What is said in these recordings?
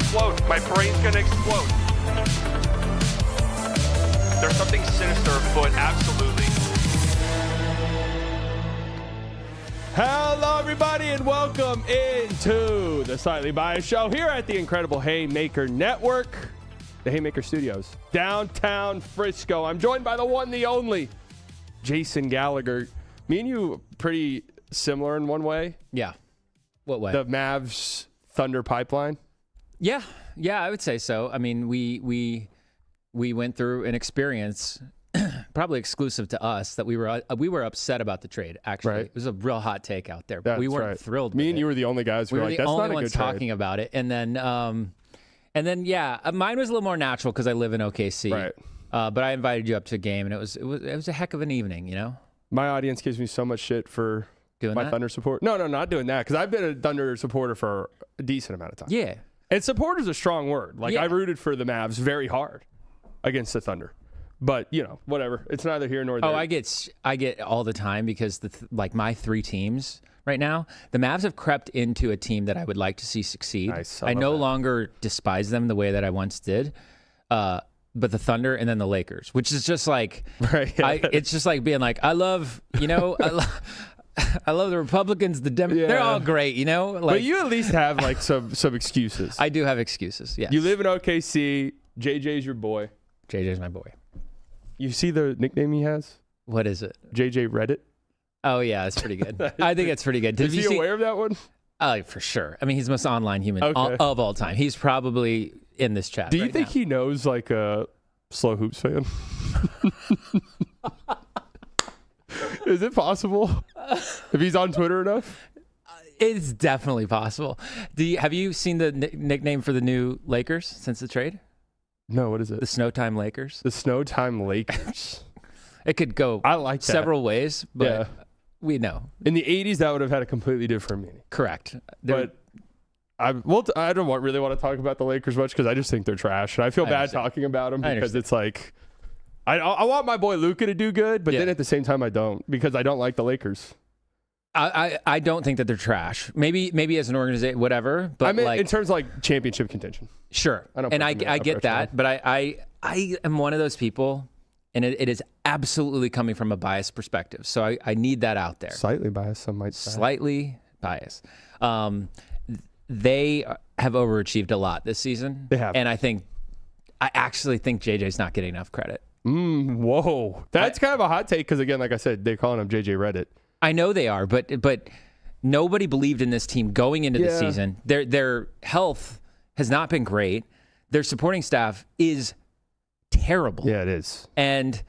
explode. My brain's gonna explode. There's something sinister afoot, absolutely. Hello, everybody, and welcome into the Slightly Biased Show here at the incredible Haymaker Network, the Haymaker Studios, downtown Frisco. I'm joined by the one, the only, Jason Gallagher. Me and you pretty similar in one way. Yeah. What way? The Mavs Thunder pipeline. Yeah, I would say so. I mean, we went through an experience, probably exclusive to us, that we were upset about the trade. Actually, Right. It was a real hot take out there. That's we weren't right. thrilled. Me with and it. you were the only guys who We were were like, the "That's only not a ones good trade." talking about it, and then yeah, mine was a little more natural because I live in OKC. Right. But I invited you up to a game, and it was a heck of an evening. You know, My audience gives me so much shit for doing my that. Thunder support. No, not doing that, because I've been a Thunder supporter for a decent amount of time. Yeah. And support is a strong word. Like, Yeah. I rooted for the Mavs very hard against the Thunder. But, you know, whatever. It's neither here nor there. Oh, I get all the time because like my three teams right now, the Mavs have crept into a team that I would like to see succeed. Nice. I love no that. longer despise them the way that I once did. But the Thunder and then the Lakers, which is just like, Right, yeah. it's just like being like, I love the Republicans, the Democrats. They're Yeah. all great, you know? Like, But you at least have, like, some excuses. I do have excuses, yes. You live in OKC. JJ's your boy. JJ's my boy. You see the nickname he has? What is it? JJ Reddit. Oh, yeah, it's pretty good. I think it's pretty good. Is he aware of that one? Oh, for sure. I mean, he's the most online human Okay. of all time. He's probably in this chat. Do you right think now. he knows, like, a Slow Hoops fan? Is it possible? If he's on Twitter enough? It's definitely possible. Have you seen the nickname for the new Lakers since the trade? No, what is it? The Snowtime Lakers. The Snowtime Lakers. It could go I like that. several ways, but Yeah. we know. In the 80s, that would have had a completely different meaning. Correct. But I don't really want to talk about the Lakers much because I just think they're trash. And I feel bad understand. talking about them I because understand. it's like, I want my boy Luka to do good, but Yeah. then at the same time, I don't, because I don't like the Lakers. I don't think that they're trash. Maybe as an organization, whatever. But I mean, like, in terms of like championship contention. sure. I don't And put I them in get upper that, echelon. but I am one of those people, and it is absolutely coming from a biased perspective. So I need that out there. Slightly biased, some might say. Slightly biased. They have overachieved a lot this season. They have. And I actually think JJ's not getting enough credit. Whoa. That's kind of a hot take because, again, like I said, they're calling him JJ Reddit. I know they are, but nobody believed in this team going into the Yeah. season. Their health has not been great. Their supporting staff is terrible. Yeah, it is. And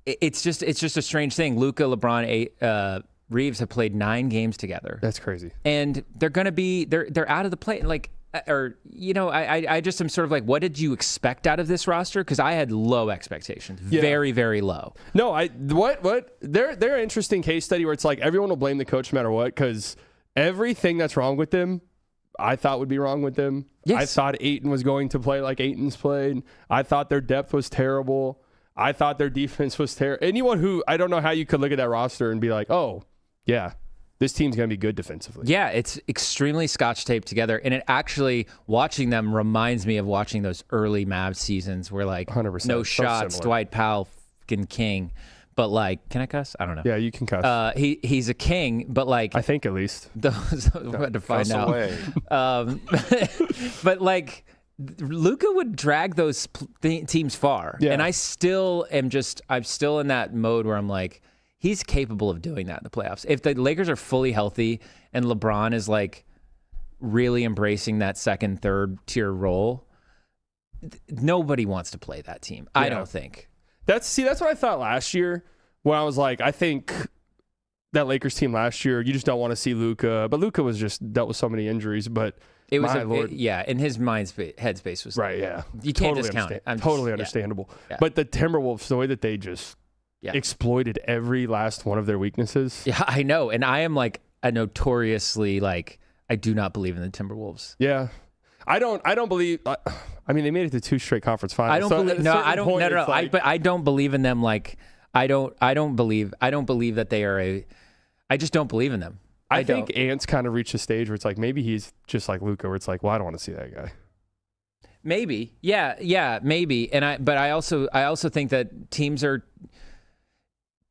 it's just a strange thing. Luka, LeBron, Reeves have played 9 games together. That's crazy. And they're going to be they're out of the play, like, or you know, I just am sort of like, what did you expect out of this roster? Because I had low expectations, Yeah. very, very low. No, what they're an interesting case study where it's like everyone will blame the coach no matter what, because everything that's wrong with them I thought would be wrong with them. Yes. I thought Ayton was going to play like Ayton's played. I thought their depth was terrible. I thought their defense was terrible. Anyone who, I don't know how you could look at that roster and be like, oh yeah, this team's going to be good defensively. Yeah, it's extremely scotch taped together. And it actually, watching them reminds me of watching those early Mavs seasons where, like, 100%. no So shots, similar. Dwight Powell, fucking king. But, like, can I cuss? I don't know. Yeah, you can cuss. He's a king, but, like, I think at least. those, we had to find Cuss out. away. But, like, Luka would drag those teams far. Yeah. And I'm still in that mode where I'm like, he's capable of doing that in the playoffs. If the Lakers are fully healthy and LeBron is, like, really embracing that second, third tier role, nobody wants to play that team. I don't think. That's what I thought last year when I was like, I think that Lakers team last year, you just don't want to see Luka. But Luka was just dealt with so many injuries. But It was my Lord. and his headspace was Right, yeah. You can't Totally discount it. Totally understandable. Yeah. But the Timberwolves, the way that they just exploited every last one of their weaknesses. Yeah, I know. And I am like a notoriously, like, I do not believe in the Timberwolves. Yeah. I don't believe. I mean, they made it to 2 straight conference finals. I don't So at believe. a No, certain I don't. point, No, no. it's like- But I don't believe in them. Like, I don't believe that they are a. I just don't believe in them. I think Ant's kind of reached a stage where it's like maybe he's just like Luka, where it's like, well, I don't want to see that guy. Maybe. Yeah, maybe. But I also think that teams are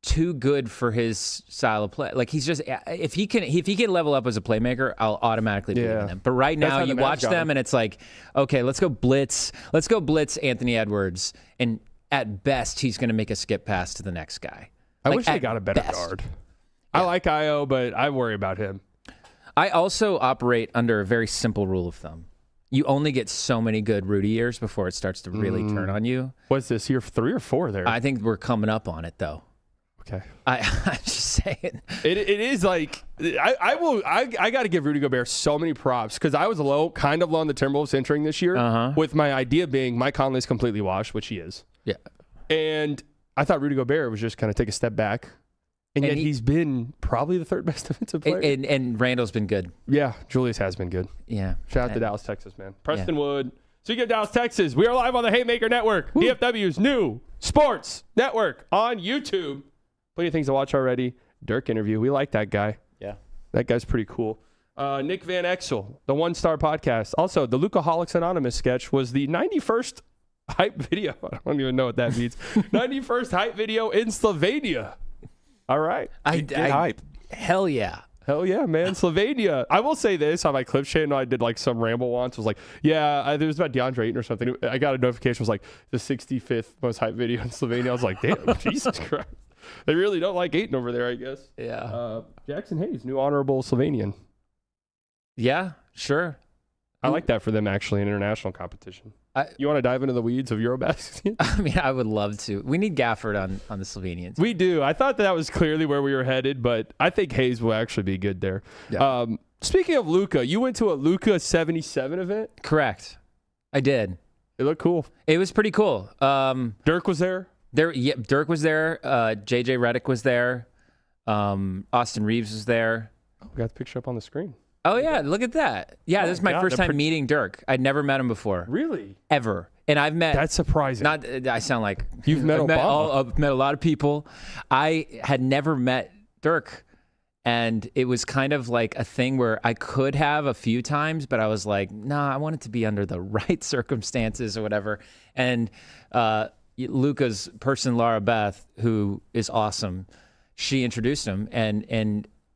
too good for his style of play. Like he's just if he can level up as a playmaker, I'll automatically believe in him. But right now you watch them and it's like, okay, let's go blitz Anthony Edwards, and at best he's going to make a skip pass to the next guy. I wish they got a better guard. Yeah. I like Io, but I worry about him. I also operate under a very simple rule of thumb. You only get so many good Rudy years before it starts to really turn on you. What's this, year 3 or 4 there? I think we're coming up on it, though. Okay. I'm just saying. It is like, I got to give Rudy Gobert so many props because I was kind of low on the Timberwolves entering this year with my idea being Mike Conley's completely washed, which he is. Yeah. And I thought Rudy Gobert was just kind of take a step back. And yet he's been probably the 3rd best defensive player. And Randall's been good. Yeah, Julius has been good. Yeah. Shout out to Dallas, Texas, man. Preston Wood. Speaking of Dallas, Texas, we are live on the Haymaker Network, DFW's new sports network on YouTube. Plenty of things to watch already. Dirk interview. We like that guy. Yeah. That guy's pretty cool. Nick Van Exel, the One Star Podcast. Also, the Lucaholics Anonymous sketch was the 91st hype video. I don't even know what that means. 91st hype video in Slovenia. All right. Get hype. Hell yeah. Hell yeah, man. Slovenia. I will say this on my Clips channel. I did like some ramble once. It was like, it was about DeAndre Ayton or something. I got a notification. It was like the 65th most hype video in Slovenia. I was like, damn, Jesus Christ. They really don't like Ayton over there, I guess. Yeah. Jackson Hayes, new honorable Slovenian. Yeah, sure. I like that for them, actually, in international competition. You want to dive into the weeds of Eurobasket? I mean, I would love to. We need Gafford on the Slovenians. We do. I thought that was clearly where we were headed, but I think Hayes will actually be good there. Yeah. Speaking of Luka, you went to a Luka 77 event? Correct. I did. It looked cool. It was pretty cool. Dirk was there? Dirk was there. JJ Redick was there. Austin Reeves was there. Oh, we got the picture up on the screen. Oh, yeah. Look at that. Yeah, this is my first time meeting Dirk. I'd never met him before. Really? Ever. And I've met... That's surprising. I sound like... You've met Obama. I've met a lot of people. I had never met Dirk. And it was kind of like a thing where I could have a few times, but I was like, nah, I want it to be under the right circumstances or whatever. And Luca's person, Laura Beth, who is awesome, she introduced him.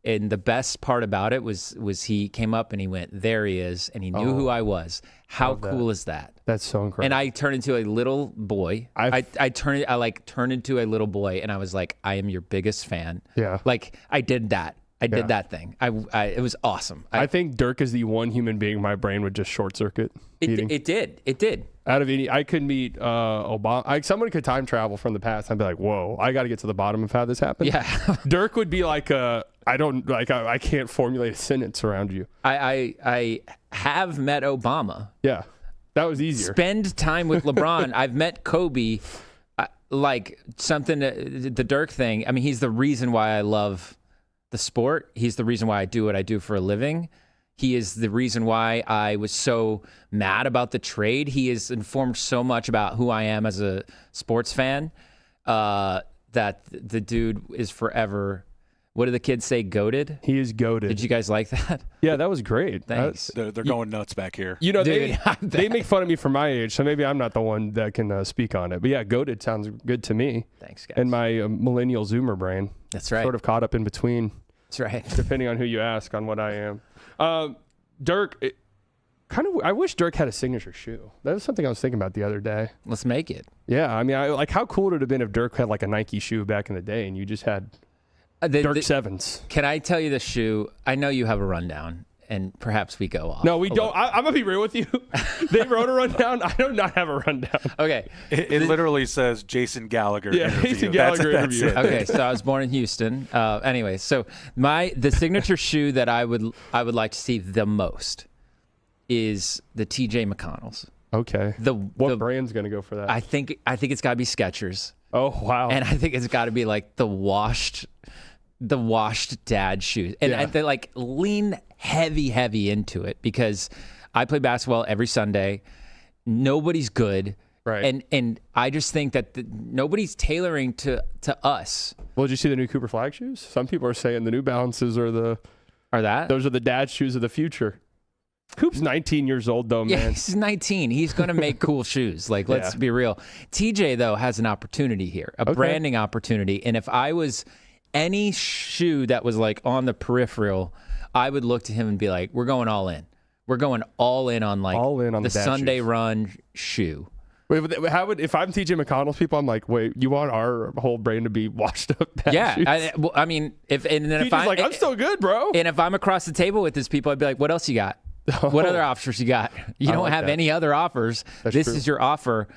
And the best part about it was he came up and he went, there he is, and he knew who I was. How cool is that? That's so incredible. And I turned into a little boy. I turned into a little boy, and I was like, I am your biggest fan. Yeah. Like I did that. I did that thing. It was awesome. I think Dirk is the one human being my brain would just short circuit. It did. Out of any, I could meet Obama. Someone could time travel from the past. I'd be like, whoa, I got to get to the bottom of how this happened. Yeah. Dirk would be like, I can't formulate a sentence around you. I have met Obama. Yeah, that was easier. Spend time with LeBron. I've met Kobe. Like something, the Dirk thing. I mean, he's the reason why I love the sport. He's the reason why I do what I do for a living. He is the reason why I was so mad about the trade. He has informed so much about who I am as a sports fan that the dude is forever. What do the kids say? Goated? He is goated. Did you guys like that? Yeah, that was great. Thanks. They're going nuts back here. You know, dude, they make fun of me for my age, so maybe I'm not the one that can speak on it. But yeah, goated sounds good to me. Thanks, guys. And my millennial Zoomer brain. That's right. Sort of caught up in between. That's right. Depending on who you ask on what I am. Dirk, I wish Dirk had a signature shoe. That was something I was thinking about the other day. Let's make it. Yeah, I mean, how cool would it have been if Dirk had like a Nike shoe back in the day and you just had Dirk Sevens? Can I tell you the shoe? I know you have a rundown, and perhaps we go off. No, we don't. I'm going to be real with you. They wrote a rundown. I do not have a rundown. Okay. It literally says Jason Gallagher interview. Jason Gallagher interview. Okay, so I was born in Houston. Anyway, so the signature shoe that I would like to see the most is the TJ McConnells. Okay. What brand's going to go for that? I think it's got to be Skechers. Oh, wow. And I think it's got to be like the washed dad shoes. And they like lean heavy into it because I play basketball every Sunday. Nobody's good. Right. And I just think that nobody's tailoring to us. Well, did you see the new Cooper Flag shoes? Some people are saying the New Balances are that? Those are the dad shoes of the future. Hoop's 19 years old, though, Yeah, man. he's 19. He's going to make cool shoes. Like, let's be real. TJ, though, has an opportunity here, a branding opportunity. And if I was any shoe that was, like, on the peripheral, I would look to him and be like, we're going all in. We're going all in on, like, the Sunday shoes. run shoe. Wait, if I'm TJ McConnell's people, I'm like, wait, you want our whole brand to be washed up? Yeah, shoes? I mean, if I'm still good, bro. And if I'm across the table with these people, I'd be like, what else you got? What other offers you got? You don't have any other offers. This is your offer.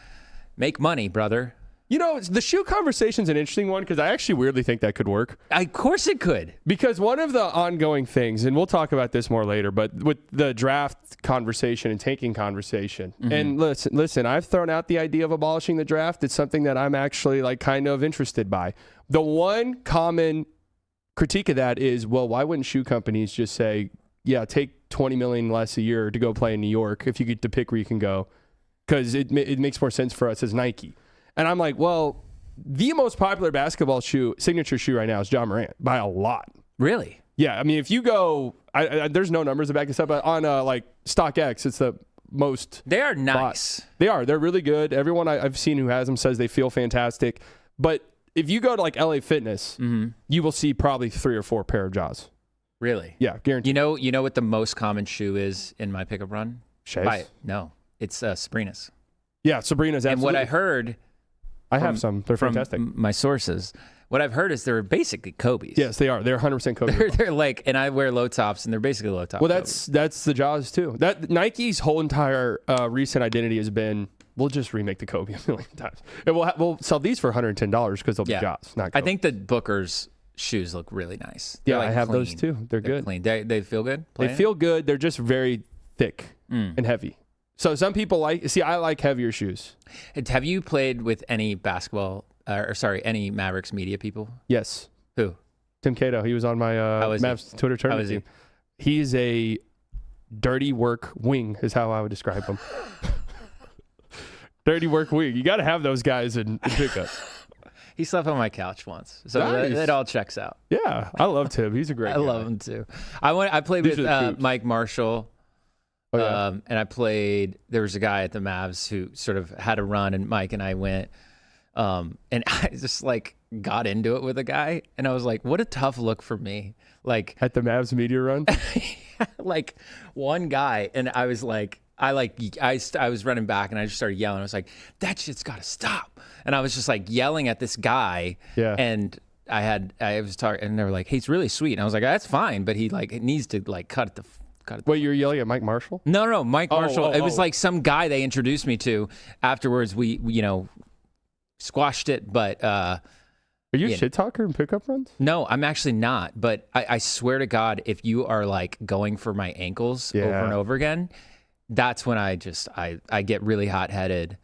Make money, brother. You know, the shoe conversation's an interesting one because I actually weirdly think that could work. Of course it could. Because one of the ongoing things, and we'll talk about this more later, but with the draft conversation and tanking conversation, and listen, I've thrown out the idea of abolishing the draft. It's something that I'm actually like kind of interested by. The one common critique of that is, well, why wouldn't shoe companies just say, yeah, take $20 million less a year to go play in New York if you get to pick where you can go? Because it makes more sense for us as Nike. And I'm like, well, the most popular basketball signature shoe right now is John Morant by a lot. Really? Yeah. I mean, if you go, there's no numbers to back this up, but on like StockX, it's the most. They are nice. They are. They're really good. Everyone I've seen who has them says they feel fantastic. But if you go to like LA Fitness, you will see probably 3 or 4 pair of Jaws. Really? Yeah, guaranteed. You know what the most common shoe is in my pickup run? Shaves? No, it's Sabrina's. Yeah, Sabrina's absolutely. And what I heard, I have some. They're fantastic. My sources, what I've heard is they're basically Kobe's. Yes, they are. They're 100% Kobe. They're like, and I wear low tops, and they're basically low tops. Well, that's the Jaws too. That Nike's whole entire recent identity has been, we'll just remake the Kobe a million times, and we'll sell these for $110 because they'll be Jaws, not Kobe. I think the Booker's shoes look really nice. Yeah, like I have clean. those too. They're good. Clean. They feel good. They feel good. They're just very thick and heavy. So some people I like heavier shoes. Have you played with any any Mavericks media people? Yes. Who? Tim Cato. He was on my Mavs Twitter tournament team. He's a dirty work wing is how I would describe him. Dirty work wing. You got to have those guys in pickup. He slept on my couch once, so nice. that all checks out. Yeah, I love Tim. He's a great guy. I love him too. I played with Mike Marshall. Oh, yeah. And there was a guy at the Mavs who sort of had a run, and Mike and I went, and I just like got into it with a guy, and I was like, what a tough look for me. Like at the Mavs media run? like one guy, and I was like, I was running back, and I just started yelling. I was like, that shit's got to stop. And I was just like yelling at this guy. Yeah. And I was talking, and they were like, hey, he's really sweet. And I was like, that's fine, but he like, it needs to like cut it. Wait, you were yelling at Mike Marshall? No, Mike Marshall. It was like some guy they introduced me to. Afterwards, we squashed it, but. Are you a shit talker in pickup runs? No, I'm actually not. But I swear to God, if you are like going for my ankles over and over again, that's when I get really hot headed.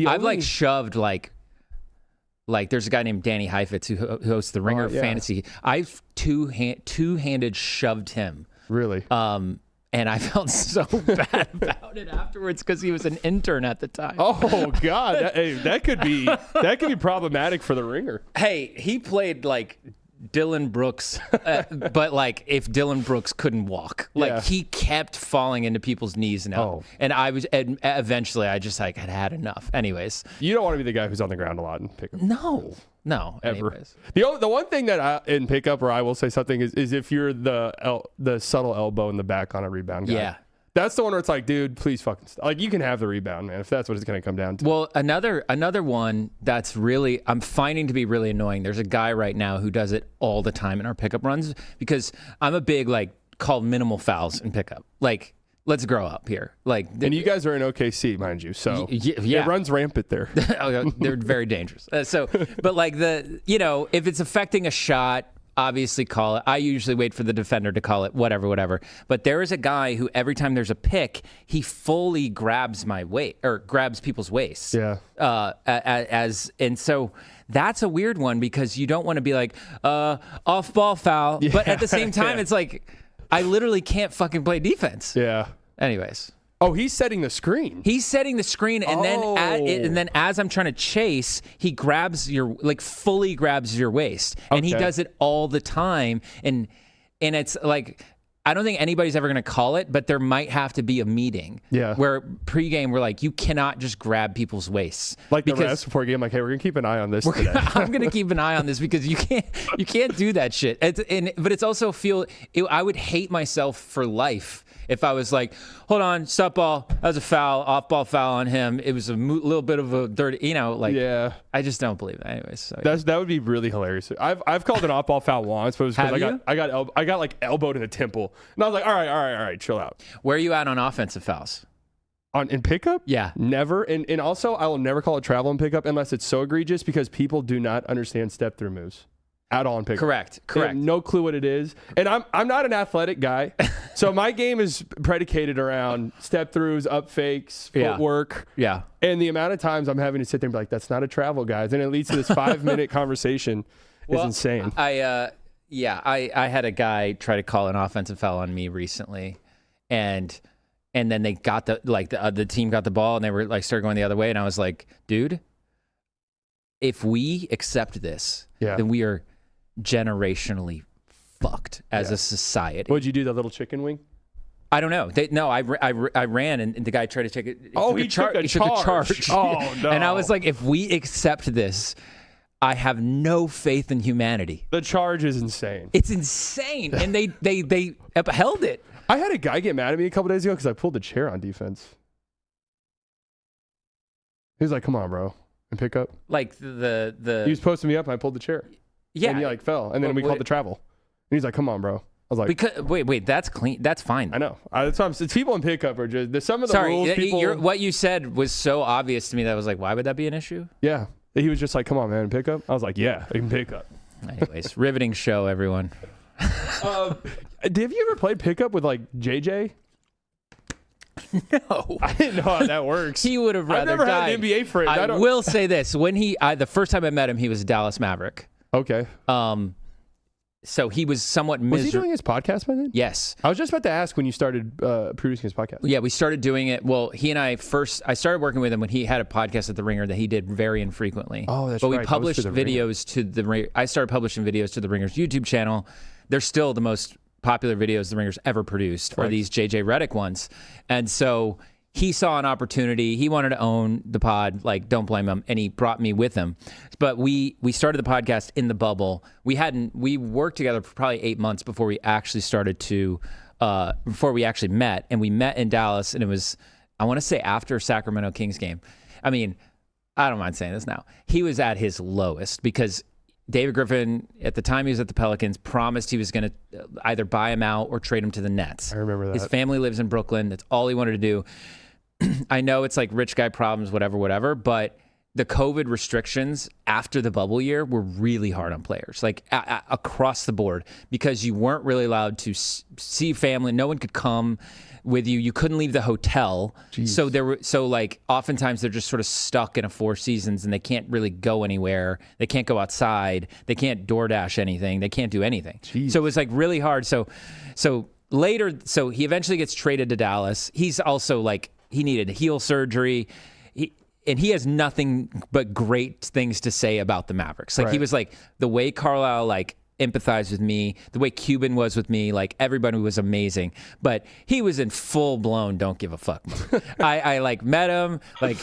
I've like shoved like there's a guy named Danny Heifetz who hosts the Ringer Fantasy. I've two-handed shoved him. Really? And I felt so bad about it afterwards because he was an intern at the time. Oh God, that could be problematic for the Ringer. Hey, he played like Dylan Brooks, but like if Dylan Brooks couldn't walk, like he kept falling into people's knees and and eventually I just like had enough. Anyways, you don't want to be the guy who's on the ground a lot in pickup. No, ever. Anyways. The one thing that in pickup where I will say something is if you're the subtle elbow in the back on a rebound guy. Yeah. That's the one where it's like, dude, please fucking stop. Like, you can have the rebound, man, if that's what it's going to come down to. Well, another one that's really, I'm finding to be really annoying. There's a guy right now who does it all the time in our pickup runs because I'm a big, like, called minimal fouls in pickup. Like, let's grow up here. Like, and you guys are in OKC, mind you, so it runs rampant there. They're very dangerous. But like if it's affecting a shot, obviously call it. I usually wait for the defender to call it, whatever. But there is a guy who every time there's a pick, he fully grabs my waist or grabs people's waists. Yeah. And so that's a weird one because you don't want to be like off ball foul, but at the same time it's like I literally can't fucking play defense. Yeah. Anyways. Oh, he's setting the screen. He's setting the screen, and then as I'm trying to chase, he grabs fully grabs your waist, and he does it all the time, and it's like I don't think anybody's ever going to call it, but there might have to be a meeting. Yeah. Where pregame we're like, you cannot just grab people's waists. Like the refs before game, like, hey, we're gonna keep an eye on this today. I'm gonna keep an eye on this because you can't do that shit. But it's also I would hate myself for life if I was like, hold on, stop ball, that was a foul, off ball foul on him. It was a little bit of a dirty, yeah. I just don't believe it. Anyways, so, that would be really hilarious. I've called an off ball foul once, but it was because I got like elbowed in the temple, and I was like, all right, chill out. Where are you at on offensive fouls? In pickup? Yeah. Never. And also, I will never call it travel in pickup unless it's so egregious because people do not understand step through moves at all in pickup. Correct. They have no clue what it is. And I'm not an athletic guy. So my game is predicated around step throughs, up fakes, footwork. Yeah. And the amount of times I'm having to sit there and be like, that's not a travel, guys. And it leads to this 5-minute conveation is insane. I had a guy try to call an offensive foul on me recently, and then they got the team got the ball and they were like started going the other way, and I was like, dude, if we accept this, then we are generationally fucked as a society. What'd you do, the little chicken wing? I don't know. I ran and the guy tried to take it. He took a charge. Oh no! And I was like, if we accept this, I have no faith in humanity. The charge is insane. It's insane, and they upheld it. I had a guy get mad at me a couple days ago because I pulled the chair on defense. He was like, "Come on, bro," and pick up. Like the he was posting me up, and I pulled the chair. Yeah, and he like fell, and then we called the travel. And he's like, "Come on, bro." I was like, because wait, that's clean. That's fine. I know. That's what it's people in pickup are just some of the rules. People, what you said was so obvious to me that I was like, why would that be an issue? Yeah, he was just like, "Come on, man, pick up." I was like, "Yeah, I can pick up." Anyways, riveting show, everyone. Have you ever played pickup with like JJ? No, I didn't know how that works. He would have rather I've never died. had an NBA friend. I will say this: when the first time I met him, he was a Dallas Maverick. Okay. So he was somewhat miserable. Was he doing his podcast by then? Yes. I was just about to ask when you started producing his podcast. Yeah, we started doing it. Well, he and I started working with him when he had a podcast at The Ringer that he did very infrequently. Oh, that's right. But right. we published videos to The Ringer. I started publishing videos to The Ringer's YouTube channel. They're still the most popular videos The Ringer's ever produced, are these JJ Redick ones. And so he saw an opportunity. He wanted to own the pod. Like, don't blame him. And he brought me with him. But we started the podcast in the bubble. We worked together for probably 8 months before we actually before we actually met. And we met in Dallas, and it was, I want to say, after Sacramento Kings game. I mean, I don't mind saying this now. He was at his lowest because David Griffin, at the time he was at the Pelicans, promised he was going to either buy him out or trade him to the Nets. I remember that. His family lives in Brooklyn. That's all he wanted to do. I know it's like rich guy problems, whatever, but the COVID restrictions after the bubble year were really hard on players, like across the board, because you weren't really allowed to see family. No one could come with you. You couldn't leave the hotel. Jeez. So like oftentimes they're just sort of stuck in a Four Seasons and they can't really go anywhere. They can't go outside. They can't DoorDash anything. They can't do anything. Jeez. So it was like really hard. So later, he eventually gets traded to Dallas. He's also like, he needed heel surgery. He has nothing but great things to say about the Mavericks. Like, he was like, the way Carlisle like empathized with me, the way Cuban was with me, like everybody was amazing. But he was in full blown don't give a fuck mode. I like met him, like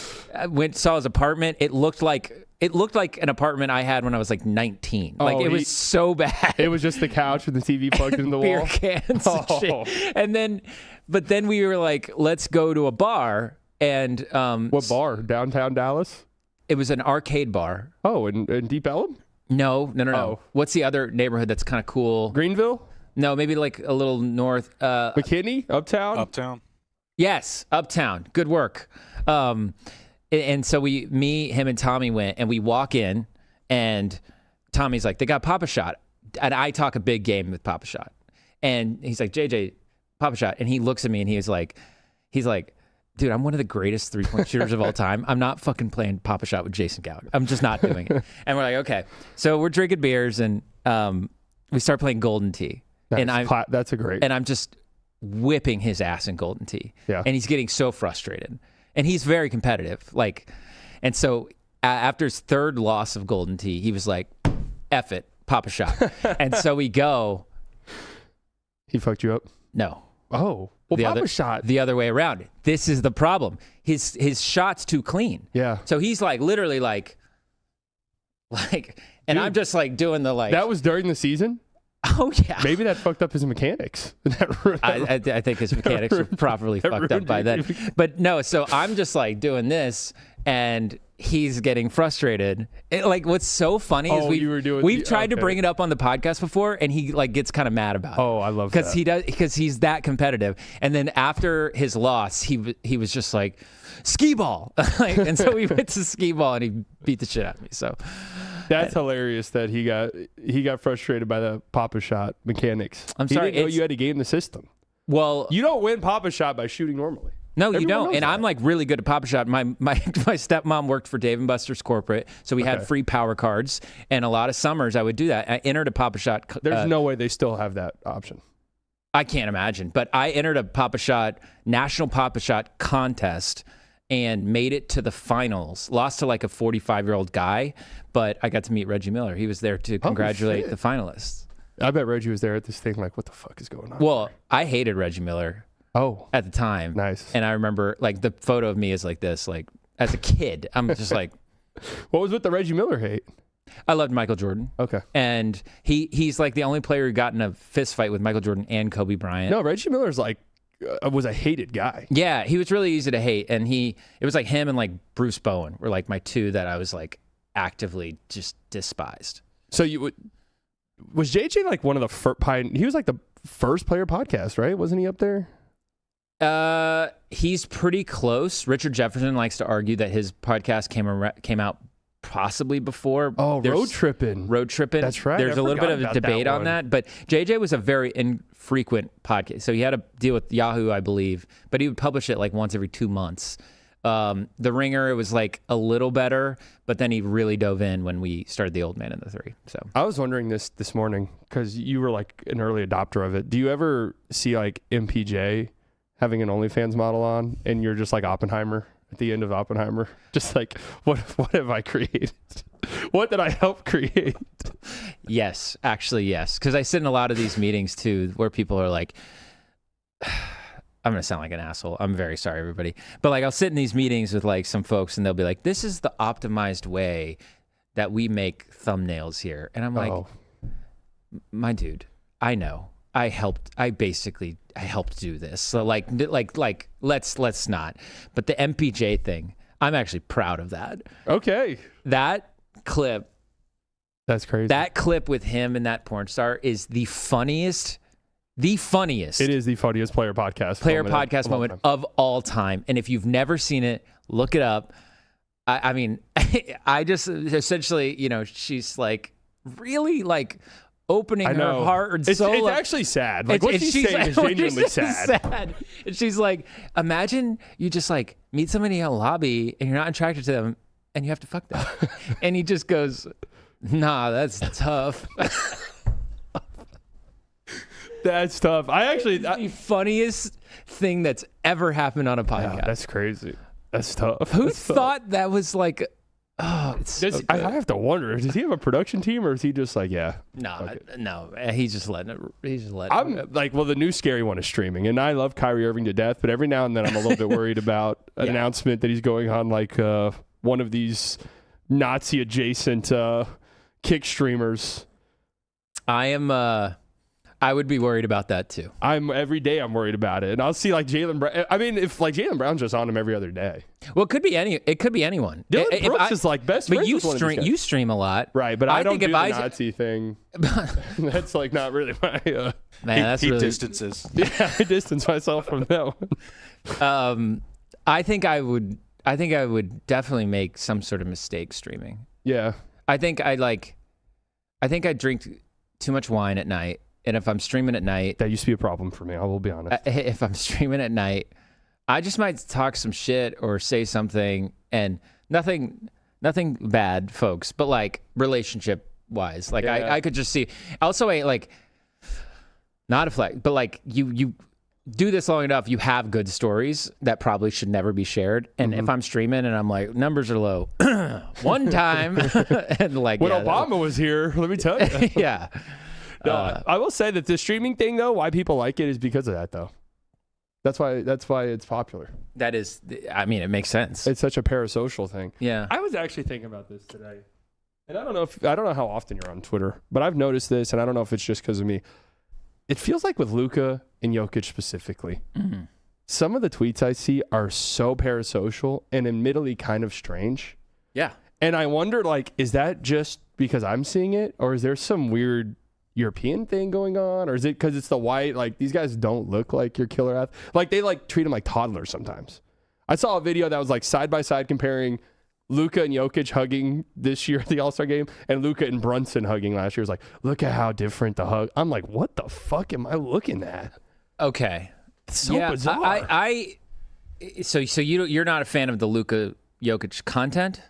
saw his apartment. It looked like an apartment I had when I was like 19. Like it was so bad. It was just the couch with the TV plugged in the beer wall. Cans and shit. But then we were like, let's go to a bar. And what bar? Downtown Dallas? It was an arcade bar. Oh, in Deep Ellum? No. Oh. What's the other neighborhood that's kind of cool? Greenville? No, maybe like a little north. McKinney? Uptown? Uptown. Yes, Uptown. Good work. And so him and Tommy went, and we walk in, and Tommy's like, they got Papa Shot. And I talk a big game with Papa Shot. And he's like, JJ, Papa Shot. And he looks at me, and he's like, dude, I'm one of the greatest three-point shooters of all time. I'm not fucking playing Papa Shot with Jason Gallagher. I'm just not doing it. And we're like, okay. So we're drinking beers, and we start playing Golden Tee. That's a great. And I'm just whipping his ass in Golden Tee. Yeah. And he's getting so frustrated. And he's very competitive. And so after his third loss of Golden Tee, he was like, F it, Papa Shot. And so we go. He fucked you up? No. Oh, well, The Papa other shot. the other way around. This is the problem. His shot's too clean. Yeah. So he's like literally like, and I'm just like doing the like. That was during the season. Oh yeah. Maybe that fucked up his mechanics. I think his mechanics are properly fucked up by then. But no, so I'm just like doing this, and he's getting frustrated. Like what's so funny is we've tried to bring it up on the podcast before, and he like gets kind of mad about it. Oh, I love that. Because he's that competitive. And then after his loss, he was just like skee ball, and so we went to skee ball, and he beat the shit out of me. So. That's hilarious that he got frustrated by the Papa shot mechanics. I'm sorry, He didn't know you had to game the system. Well, You don't win Papa shot by shooting normally. no, you Everyone don't. knows And that. I'm like really good at Papa Shot. My stepmom worked for Dave & Buster's corporate, so we had free power cards. And a lot of summers I would do that. I entered a Papa Shot. There's no way they still have that option. I can't imagine. But I entered a Papa Shot, National Papa Shot contest and made it to the finals. Lost to like a 45-year-old guy, but I got to meet Reggie Miller. He was there to congratulate the finalists. I bet Reggie was there at this thing like, what the fuck is going on? Well, I hated Reggie Miller. Oh, at the time. Nice. And I remember like the photo of me is like this, like as a kid, I'm just like. What was with the Reggie Miller hate? I loved Michael Jordan. Okay. And he's like the only player who got in a fist fight with Michael Jordan and Kobe Bryant. No, Reggie Miller's like, was a hated guy. Yeah, he was really easy to hate. And it was like him and like Bruce Bowen were like my two that I was like actively just despised. So was JJ like one of the first, he was like the first player podcast, right? Wasn't he up there? He's pretty close. Richard Jefferson likes to argue that his podcast came out possibly before. Oh, Road Trippin'. Road Trippin'. That's right. There's I a little bit of a forgot about debate that on one. that, but JJ was a very infrequent podcast. So he had to deal with Yahoo, I believe, but he would publish it like once every 2 months. The Ringer, it was like a little better, but then he really dove in when we started The Old Man and the Three. So I was wondering this morning because you were like an early adopter of it. Do you ever see like MPJ having an OnlyFans model on, and you're just like Oppenheimer at the end of Oppenheimer, just like what have I created? What did I help create? yes, actually yes, because I sit in a lot of these meetings too, where people are like. I'm going to sound like an asshole. I'm very sorry, everybody. But like I'll sit in these meetings with like some folks and they'll be like, this is the optimized way that we make thumbnails here. And I'm like, my dude, I know. I helped do this. So like let's not. But the MPJ thing, I'm actually proud of that. Okay. That clip. That's crazy. That clip with him and that porn star is the funniest. The funniest. It is the funniest player podcast moment of all time. And if you've never seen it, look it up. I mean, I just essentially, she's like really like opening her heart and soul. It's actually sad. Like what she's saying is genuinely sad. And she's like, imagine you just like meet somebody in a lobby and you're not attracted to them and you have to fuck them. And he just goes, nah, that's tough. That's tough. The funniest thing that's ever happened on a podcast. Yeah, that's crazy. That's tough. Who thought that was like? Oh, it's so I have to wonder. Does he have a production team, or is he just like, yeah? No. He's just letting it. He's just letting. I'm like, well, the new scary one is streaming, and I love Kyrie Irving to death, but every now and then I'm a little bit worried about an announcement that he's going on like one of these Nazi adjacent kick streamers. I would be worried about that too. Every day I'm worried about it, and I'll see like Jaylen Brown. I mean, if like Jaylen Brown's just on him every other day. Well, it could be anyone. Dylan Brooks is like best friends with one of these guys. You stream a lot, right? But I don't do the Nazi thing. That's like not really my. Man, that's he really distances. Yeah, I distance myself from that one. I think I would definitely make some sort of mistake streaming. Yeah. I think I drink too much wine at night. And if I'm streaming at night... That used to be a problem for me, I will be honest. If I'm streaming at night, I just might talk some shit or say something, and nothing bad, folks, but like relationship-wise. Like I could just see... Also, not a flag, but like you do this long enough, you have good stories that probably should never be shared. And if I'm streaming and I'm like, numbers are low, one time, and like... When Obama was here, let me tell you. Yeah. No, I will say that the streaming thing, though, why people like it is because of that, though. That's why it's popular. That is, I mean, it makes sense. It's such a parasocial thing. Yeah. I was actually thinking about this today, and I don't know how often you're on Twitter, but I've noticed this, and I don't know if it's just because of me. It feels like with Luka and Jokic specifically, some of the tweets I see are so parasocial and admittedly kind of strange. Yeah. And I wonder, like, is that just because I'm seeing it, or is there some weird European thing going on, or is it because it's the white, like, these guys don't look like your killer athlete? Like, they like treat them like toddlers sometimes. I saw a video that was like side by side comparing Luka and Jokic hugging this year at the All-Star game and Luka and Brunson hugging last year. It was like, look at how different the hug. I'm like, what the fuck am I looking at? Okay. It's so bizarre. So you're not a fan of the Luka Jokic content?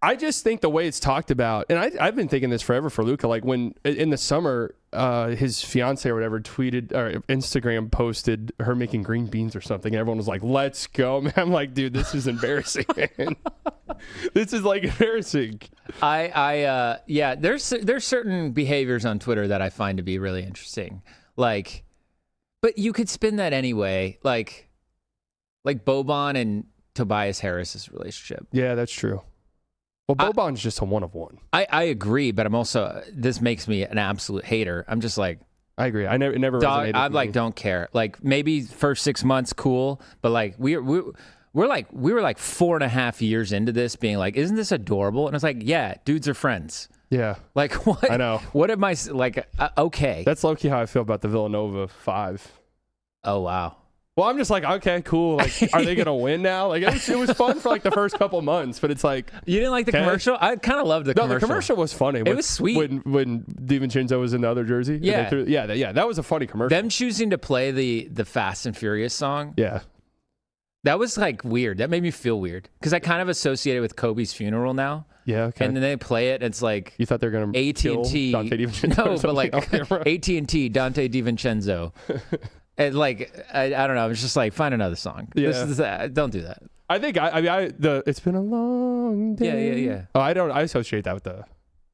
I just think the way it's talked about, and I've been thinking this forever for Luka, like when in the summer, his fiance or whatever tweeted or Instagram posted her making green beans or something, and everyone was like, let's go, man. I'm like, dude, this is embarrassing, man. This is like embarrassing. Yeah, there's certain behaviors on Twitter that I find to be really interesting. Like, but you could spin that anyway. Like Boban and Tobias Harris's relationship. Yeah, that's true. Well, Boban's just a one of one. I agree, but I'm also, this makes me an absolute hater. I'm just like, I agree. I never resonated. I'm like, don't care. Like, maybe first 6 months, cool, but like we were like 4.5 years into this, being like, isn't this adorable? And it's like, yeah, dudes are friends. Yeah. Like, what? I know. What am I like? Okay. That's low key how I feel about the Villanova 5. Oh wow. Well, I'm just like, okay, cool. Like, are they gonna win now? Like, it was fun for like the first couple months, but it's like, you didn't like the commercial? I kind of loved the commercial. No, the commercial was funny. It was sweet when DiVincenzo was in the other jersey. Yeah, that was a funny commercial. Them choosing to play the Fast and Furious song. Yeah, that was like weird. That made me feel weird because I kind of associate it with Kobe's funeral now. Yeah, okay. And then they play it. And it's like, you thought they were gonna AT&T. Dante DiVincenzo? No, but like AT&T Dante DiVincenzo. And like, I don't know. It's just like, find another song. Yeah. Don't do that. I think it's been a long day. Yeah. Oh, I associate that with the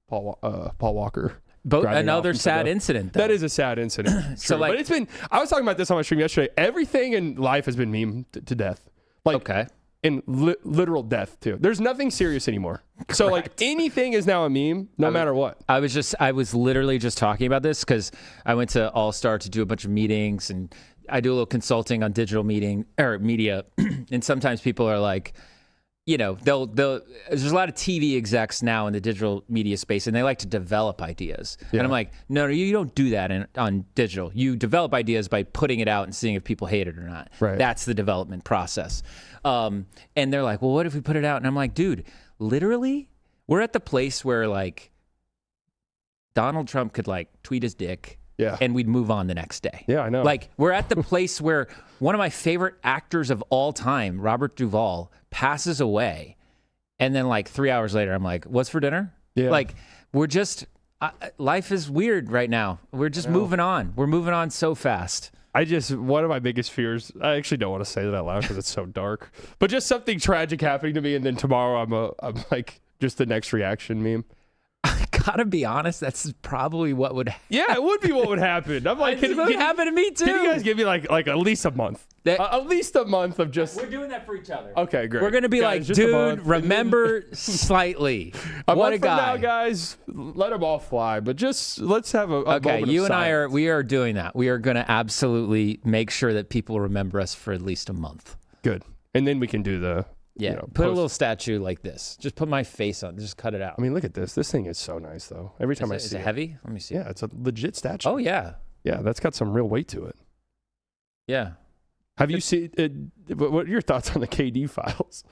Paul Walker. Another sad incident, though. That is a sad incident. So like, but it's been, I was talking about this on my stream yesterday. Everything in life has been memed to death. Like, okay. In literal death too. There's nothing serious anymore. Correct. So like anything is now a meme, no matter what. I was literally just talking about this because I went to All Star to do a bunch of meetings, and I do a little consulting on digital media, and sometimes people are like, you know, there's a lot of TV execs now in the digital media space, and they like to develop ideas. Yeah. And I'm like, no, you don't do that on digital. You develop ideas by putting it out and seeing if people hate it or not. Right. That's the development process. And they're like, well, what if we put it out? And I'm like, dude, literally, we're at the place where like Donald Trump could like tweet his dick. Yeah. And we'd move on the next day. Yeah, I know. Like, we're at the place where one of my favorite actors of all time, Robert Duvall, passes away. And then, like, 3 hours later, I'm like, what's for dinner? Yeah. Like, we're just, life is weird right now. We're just moving on. We're moving on so fast. One of my biggest fears, I actually don't want to say that out loud because it's so dark, but just something tragic happening to me. And then tomorrow I'm like, just the next reaction meme. I gotta be honest, that's probably what would happen. Yeah, it would be what would happen. I'm like, it could happen to me too. Can you guys give me like at least a month? At least a month of just. We're doing that for each other. Okay, great. We're gonna be guys, like, dude, remember slightly. What a guy. Now, guys, let them all fly. But just let's have a okay. Moment You of and silence. we are doing that. We are gonna absolutely make sure that people remember us for at least a month. Good, and then we can do the. Yeah, put a little statue like this. Just put my face on. Just cut it out. I mean, look at this. This thing is so nice, though. Every time I see it. Is it heavy? Let me see. Yeah, it's a legit statue. Oh, yeah. Yeah, that's got some real weight to it. Yeah. Have you seen it? What are your thoughts on the KD files?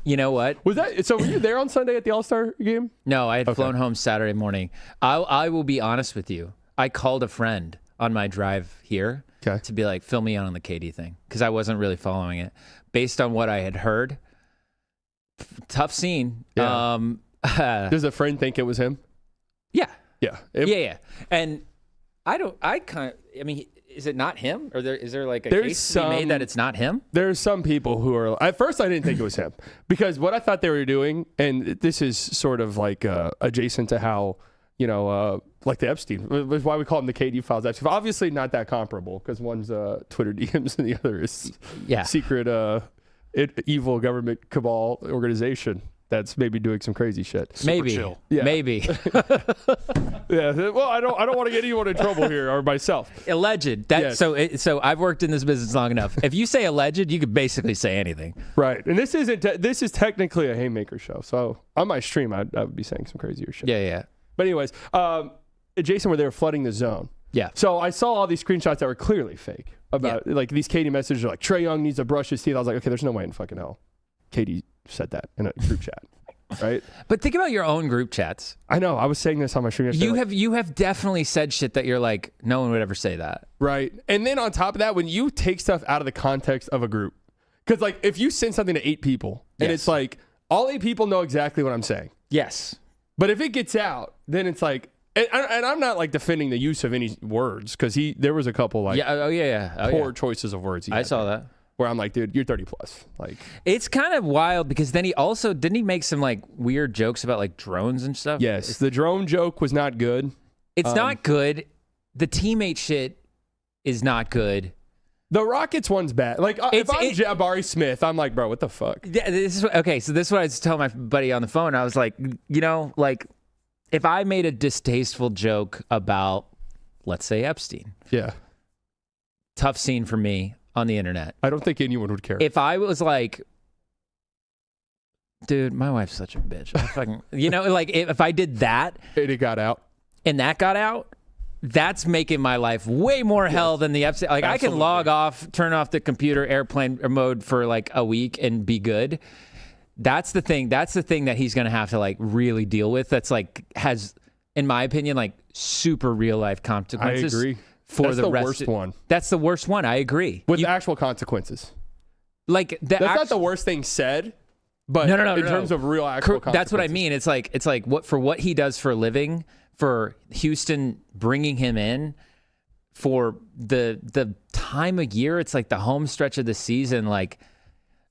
You know what? Were you there on Sunday at the All-Star game? No, I had flown home Saturday morning. I will be honest with you. I called a friend on my drive here to be like, fill me in on the KD thing, because I wasn't really following it. Based on what I had heard, tough scene. Yeah. Does a friend think it was him? Yeah. Yeah. Yeah. And I mean, is it not him? Or is there like a case to be made that it's not him? There's some people who are, at first I didn't think it was him, because what I thought they were doing, and this is sort of like adjacent to how, Like the Epstein. That's why we call them the KD files. Obviously not that comparable because one's Twitter DMs and the other is secret evil government cabal organization that's maybe doing some crazy shit. Maybe. Chill. Yeah. Maybe. Yeah. Well, I don't want to get anyone in trouble here or myself. Alleged. So I've worked in this business long enough. If you say alleged, you could basically say anything. Right. And this is technically a Haymaker show. So on my stream, I would be saying some crazier shit. Yeah. But anyways, Jason, where they were flooding the zone. Yeah. So I saw all these screenshots that were clearly fake about like these KD messages are like Trae Young needs to brush his teeth. I was like, okay, there's no way in fucking hell KD said that in a group chat, right? But think about your own group chats. I know. I was saying this on my stream yesterday. You have definitely said shit that you're like, no one would ever say that. Right. And then on top of that, when you take stuff out of the context of a group, because like if you send something to 8 people and it's like all 8 people know exactly what I'm saying. Yes. But if it gets out, then it's like, and I'm not like defending the use of any words because there was a couple like poor choices of words. I saw that. Where I'm like, dude, you're 30 plus. Like, it's kind of wild because then didn't he make some like weird jokes about like drones and stuff? Yes, the drone joke was not good. It's not good. The teammate shit is not good. The Rockets one's bad. Like, if I'm Jabari Smith, I'm like, bro, what the fuck? Yeah, so this is what I was telling my buddy on the phone. I was like, like if I made a distasteful joke about, let's say, Epstein. Yeah. Tough scene for me on the internet. I don't think anyone would care. If I was like, dude, my wife's such a bitch. I fucking, like if I did that. And it got out. And that got out. That's making my life way more hell than the Epstein. Like absolutely. I can log off, turn off the computer airplane mode for like a week and be good. That's the thing. That's the thing that he's going to have to like really deal with. That's like has, in my opinion, like super real life consequences. I agree. That's the worst one. That's the worst one. I agree. With actual consequences. Like that's not the worst thing said, but no, in terms of real actual consequences. That's what I mean. It's like what he does for a living, for Houston bringing him in, for the time of year. It's like the home stretch of the season. Like,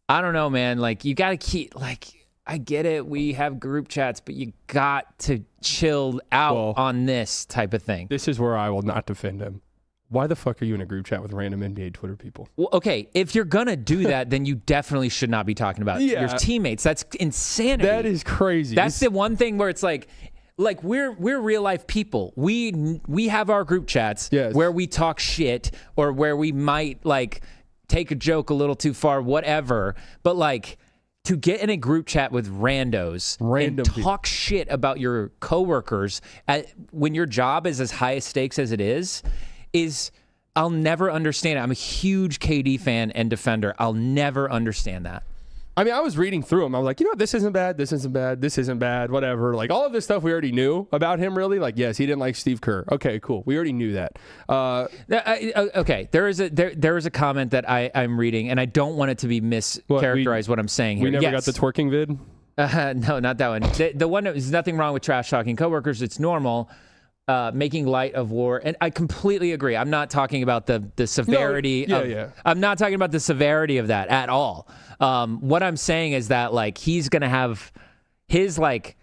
I don't know, man. Like you got to keep like. I get it. We have group chats, but you got to chill out on this type of thing. This is where I will not defend him. Why the fuck are you in a group chat with random NBA Twitter people? Well, okay, if you're going to do that, then you definitely should not be talking about your teammates. That's insanity. That is crazy. That's the one thing where it's like we're real life people. We have our group chats where we talk shit or where we might like take a joke a little too far, whatever. But like to get in a group chat with randos and talk shit about your coworkers when your job is as high stakes as it is I'll never understand it. I'm a huge KD fan and defender. I'll never understand that. I mean, I was reading through them. I was like, this isn't bad. This isn't bad. This isn't bad. Whatever. Like all of this stuff we already knew about him. Really, like yes, he didn't like Steve Kerr. Okay, cool. We already knew that. Okay, there is a comment that I'm reading, and I don't want it to be mischaracterized. What I'm saying here. We never got the twerking vid. No, not that one. The one that there's nothing wrong with trash talking coworkers. It's normal. Making light of war, and I completely agree. I'm not talking about the severity. I'm not talking about the severity of that at all. What I'm saying is that like he's gonna have his like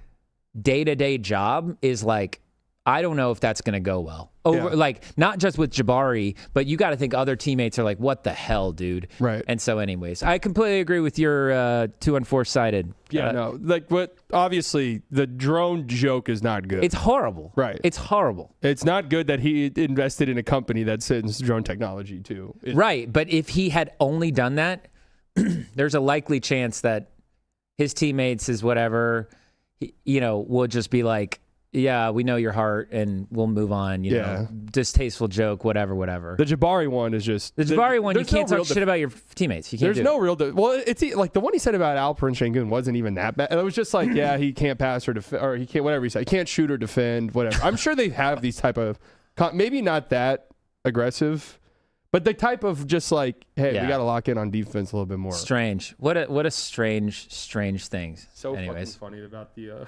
day-to-day job is like I don't know if that's gonna go well. Like not just with Jabari, but you got to think other teammates are like, what the hell, dude? Right. And so, anyways, I completely agree with your 2 and 4 sided. Yeah, no, like what? Obviously, the drone joke is not good. It's horrible. Right. It's horrible. It's not good that he invested in a company that sends drone technology too. Right, but if he had only done that, there's a likely chance that his teammates, his whatever, will just be like, yeah, we know your heart, and we'll move on. You know, distasteful joke, whatever. The Jabari one is just the Jabari one. You can't talk shit about your teammates. You can't. There's no real. Well, it's like the one he said about Alperen Sengun wasn't even that bad. It was just like, yeah, he can't pass or defend, or he can't whatever he said. He can't shoot or defend, whatever. I'm sure they have these type of maybe not that aggressive, but the type of just like, hey, we got to lock in on defense a little bit more. Strange. What a strange thing. So anyways, fucking funny about the.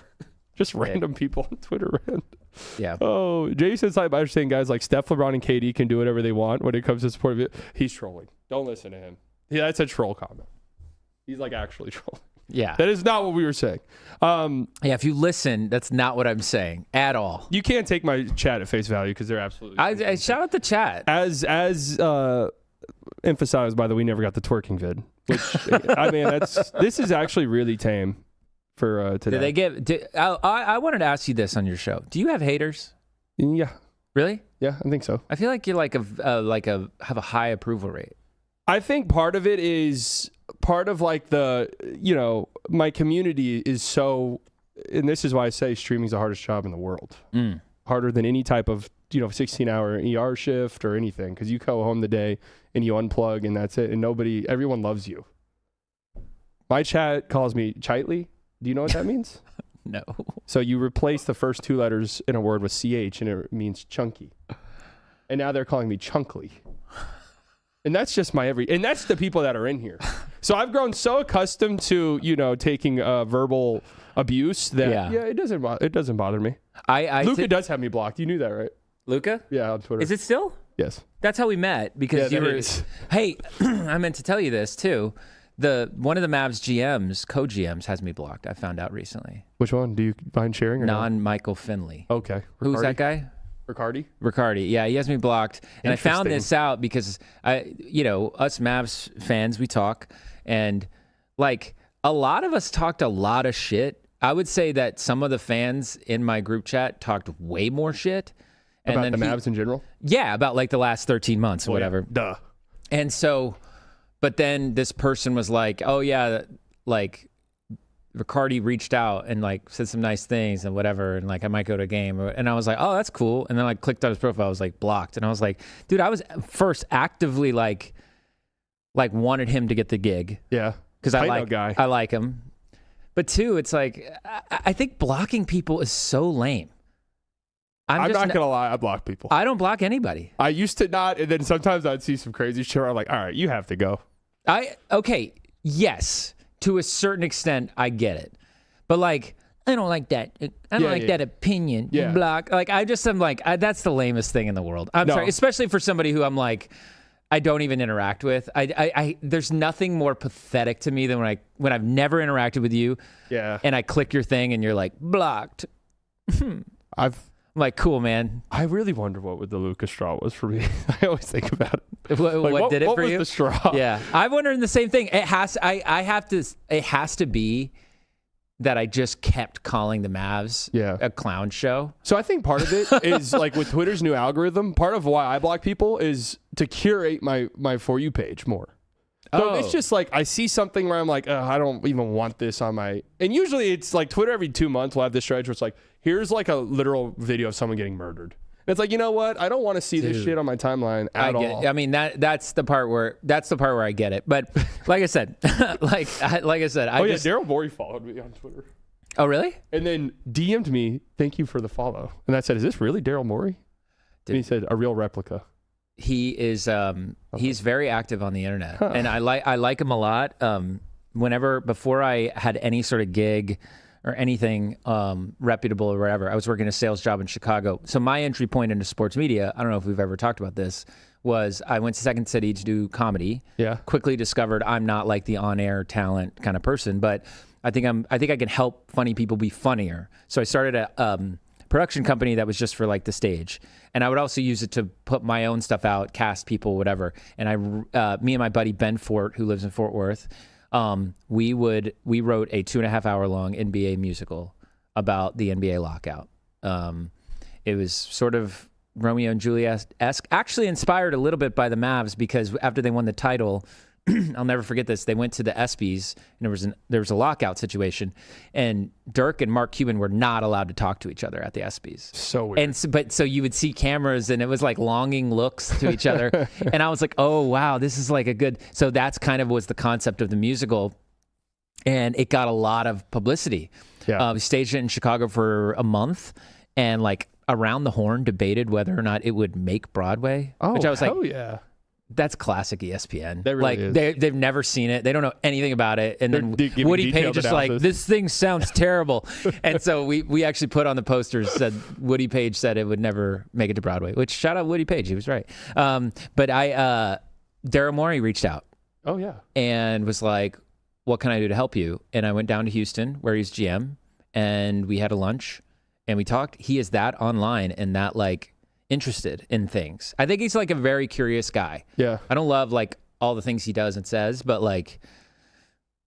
Just random people on Twitter. Yeah. Oh, Jason's like, I understand guys like Steph, LeBron, and KD can do whatever they want when it comes to support. He's trolling. Don't listen to him. Yeah, that's a troll comment. He's like actually trolling. Yeah. That is not what we were saying. Yeah, if you listen, that's not what I'm saying at all. You can't take my chat at face value because they're absolutely. I shout out the chat. As emphasized by the we never got the twerking vid, which I mean this is actually really tame for today. I wanted to ask you this on your show. Do you have haters? Yeah. Really? Yeah, I think so. I feel like you're have a high approval rate. I think part of it is part of like my community is so, and this is why I say streaming is the hardest job in the world. Harder than any type of 16-hour ER shift or anything, because you go home the day and you unplug and that's it, and everyone loves you. My chat calls me Chitely. Do you know what that means? No. So you replace the first two letters in a word with CH and it means chunky. And now they're calling me Chunkly. And that's just and that's the people that are in here. So I've grown so accustomed to, taking verbal abuse that it doesn't bother me. Luca does have me blocked. You knew that, right? Luca? Yeah, on Twitter. Is it still? Yes. That's how we met because you were. Hey, I meant to tell you this too. One of the Mavs GMs, co-GMs, has me blocked. I found out recently. Which one? Do you mind sharing? Or Michael Finley. Okay. Who's that guy? Riccardi. Yeah, he has me blocked. And I found this out because us Mavs fans, we talk, and like a lot of us talked a lot of shit. I would say that some of the fans in my group chat talked way more shit. And about the Mavs in general? Yeah, about like the last 13 months or whatever. Yeah. Duh. And so, but then this person was like, oh yeah, like Riccardi reached out and like said some nice things and whatever, and like I might go to a game, and I was like, oh, that's cool. And then I clicked on his profile, I was like blocked, and I was like, dude, I was first actively like wanted him to get the gig, because I like him, but two, it's like I think blocking people is so lame. I'm not gonna lie, I block people. I don't block anybody. I used to not, and then sometimes I'd see some crazy shit. I'm like, all right, you have to go. Yes. To a certain extent, I get it. But, like, I don't like that. I don't like that opinion. Yeah. Block. Like, I'm like, that's the lamest thing in the world. I'm sorry. Especially for somebody who I'm like, I don't even interact with. There's nothing more pathetic to me than when I've never interacted with you. Yeah. And I click your thing and you're like, blocked. I'm like, cool, man. I really wonder what the Luka straw was for me. I always think about it. What did it for you? What was the straw? Yeah, I'm wondering the same thing. It has to be that I just kept calling the Mavs a clown show. So I think part of it is like with Twitter's new algorithm. Part of why I block people is to curate my For You page more. So it's just like I see something where I'm like, I don't even want this on my. And usually it's like Twitter every 2 months will have this stretch where it's like, here's like a literal video of someone getting murdered. And it's like, you know what? I don't want to see this shit on my timeline at all. I mean that's the part where I get it. But like I said, Daryl Morey followed me on Twitter. Oh really? And then DM'd me, thank you for the follow. And I said, is this really Daryl Morey? And he said, a real replica. He is he's very active on the internet, and I like him a lot. Before I had any sort of gig or anything reputable or whatever, I was working a sales job in Chicago. So my entry point into sports media, I don't know if we've ever talked about this, was I went to Second City to do comedy. Yeah. Quickly discovered I'm not like the on-air talent kind of person, but I think I can help funny people be funnier. So I started a production company that was just for like the stage, and I would also use it to put my own stuff out, cast people, whatever. And me and my buddy Ben Fort, who lives in Fort Worth, we wrote a 2.5 hour long NBA musical about the NBA lockout. It was sort of Romeo and Juliet-esque, actually inspired a little bit by the Mavs, because after they won the title, I'll never forget this. They went to the ESPYs, and there was a lockout situation, and Dirk and Mark Cuban were not allowed to talk to each other at the ESPYs. So weird. And so you would see cameras, and it was like longing looks to each other, and I was like, oh wow, this is like a good. So that's kind of was the concept of the musical, and it got a lot of publicity. Yeah, we staged it in Chicago for a month, and like Around the Horn debated whether or not it would make Broadway. Oh, which I was hell like, yeah. That's classic ESPN. That really is. They've never seen it. They don't know anything about it. And then giving Woody Page detailed is like, analysis. this thing sounds terrible. And so we actually put on the posters, said Woody Page said it would never make it to Broadway, which shout out Woody Page. He was right. But Daryl Morey reached out. Oh, yeah. And was like, what can I do to help you? And I went down to Houston where he's GM and we had a lunch and we talked. He is that online and that like interested in things. I think he's like a very curious guy. Yeah. I don't love like all the things he does and says, but like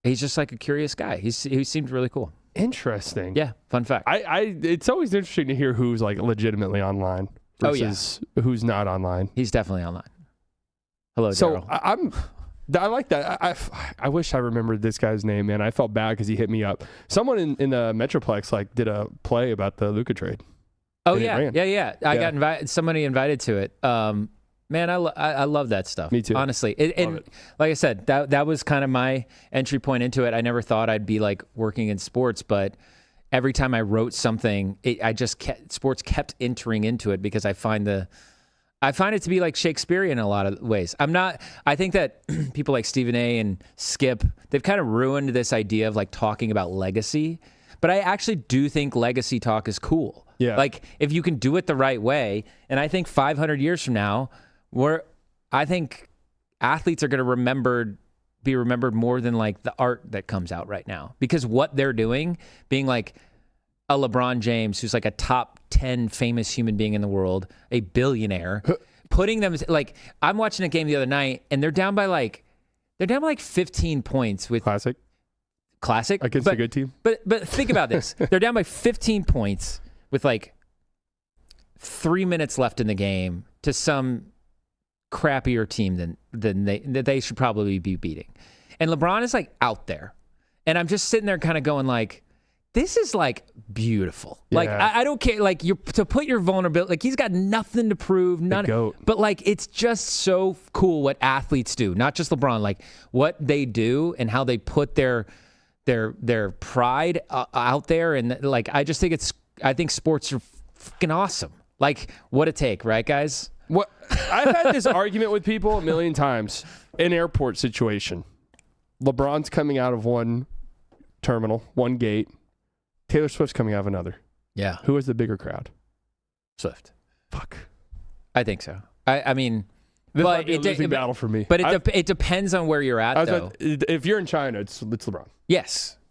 he's just like a curious guy. He seemed really cool. Interesting. Yeah, fun fact. It's always interesting to hear who's like legitimately online versus who's not online. He's definitely online. Hello, So Daryl. I like that. I wish I remembered this guy's name, man. I felt bad because he hit me up. Someone in the Metroplex like did a play about the Luka trade. Oh and yeah, yeah. I got invited. Somebody invited to it. Man, I love that stuff. Me too. Honestly, and like I said, that was kind of my entry point into it. I never thought I'd be like working in sports, but every time I wrote something, sports kept entering into it because I find it to be like Shakespearean in a lot of ways. I think that people like Stephen A. and Skip, they've kind of ruined this idea of like talking about legacy. But I actually do think legacy talk is cool. Yeah. Like if you can do it the right way. And I think 500 years from now, I think athletes are going to be remembered more than like the art that comes out right now. Because what they're doing, being like a LeBron James, who's like a top 10 famous human being in the world, a billionaire, putting them like, I'm watching a game the other night and they're down by like 15 points with classic against a good team. But think about this. They're down by 15 points with like 3 minutes left in the game to some crappier team than they should probably be beating. And LeBron is like out there. And I'm just sitting there kind of going like, this is like beautiful. Yeah. Like I don't care. Like to put your vulnerability, like he's got nothing to prove. But like it's just so cool what athletes do. Not just LeBron. Like what they do and how they put their pride out there. And like I think sports are fucking awesome. Like what a take, right, guys? What I've had this argument with people a million times. An airport situation. LeBron's coming out of one terminal, one gate. Taylor Swift's coming out of another. Yeah. Who has the bigger crowd? Swift. Fuck. I think so. I mean, this might be a losing battle for me. But it depends on where you're at, though. If you're in China, it's LeBron.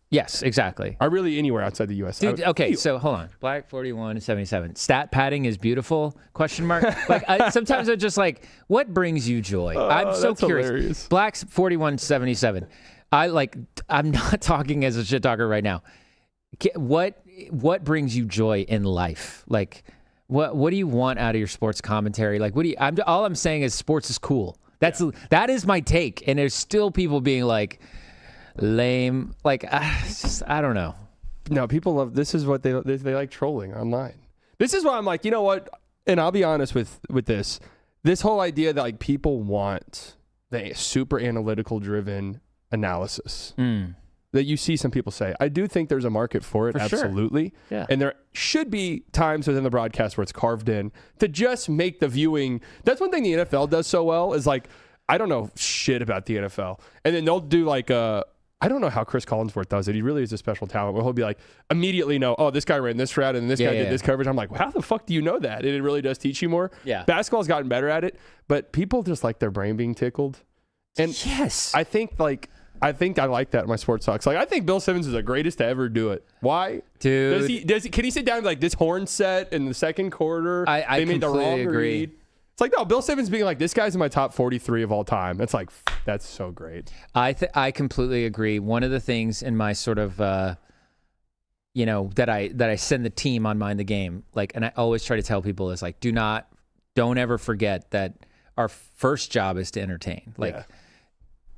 Yes, exactly. Are really anywhere outside the U.S. Dude, okay, so hold on. Black 41-77. Stat padding is beautiful? Question mark. Like sometimes I'm just like, what brings you joy? I'm so curious. Hilarious. Black's 41-77. I'm not talking as a shit talker right now. What brings you joy in life? Like, what do you want out of your sports commentary? Like, all I'm saying is sports is cool. That is my take. And there's still people being like, lame. Like, I don't know. No, people love, this is what they like trolling online. This is why I'm like, you know what? And I'll be honest with this whole idea that like people want the super analytical driven analysis that you see some people say. I do think there's a market for it. For absolutely. Sure. Yeah. And there should be times within the broadcast where it's carved in to just make the viewing. That's one thing the NFL does so well is like, I don't know shit about the NFL. And then they'll do like I don't know how Chris Collinsworth does it. He really is a special talent where he'll be like, immediately know, oh, this guy ran this route and this guy did this coverage. I'm like, well, how the fuck do you know that? And it really does teach you more. Yeah. Basketball's gotten better at it, but people just like their brain being tickled. And yes, I think I like that in my sports talks. Like, I think Bill Simmons is the greatest to ever do it. Why? Dude. Can he sit down and be like, this horn set in the second quarter? I they made the wrong agree. read. It's like, no, Bill Simmons being like, this guy's in my top 43 of all time. It's like, that's so great. I completely agree. One of the things in my sort of, that I send the team on Mind the Game, like, and I always try to tell people is like, don't ever forget that our first job is to entertain. Like,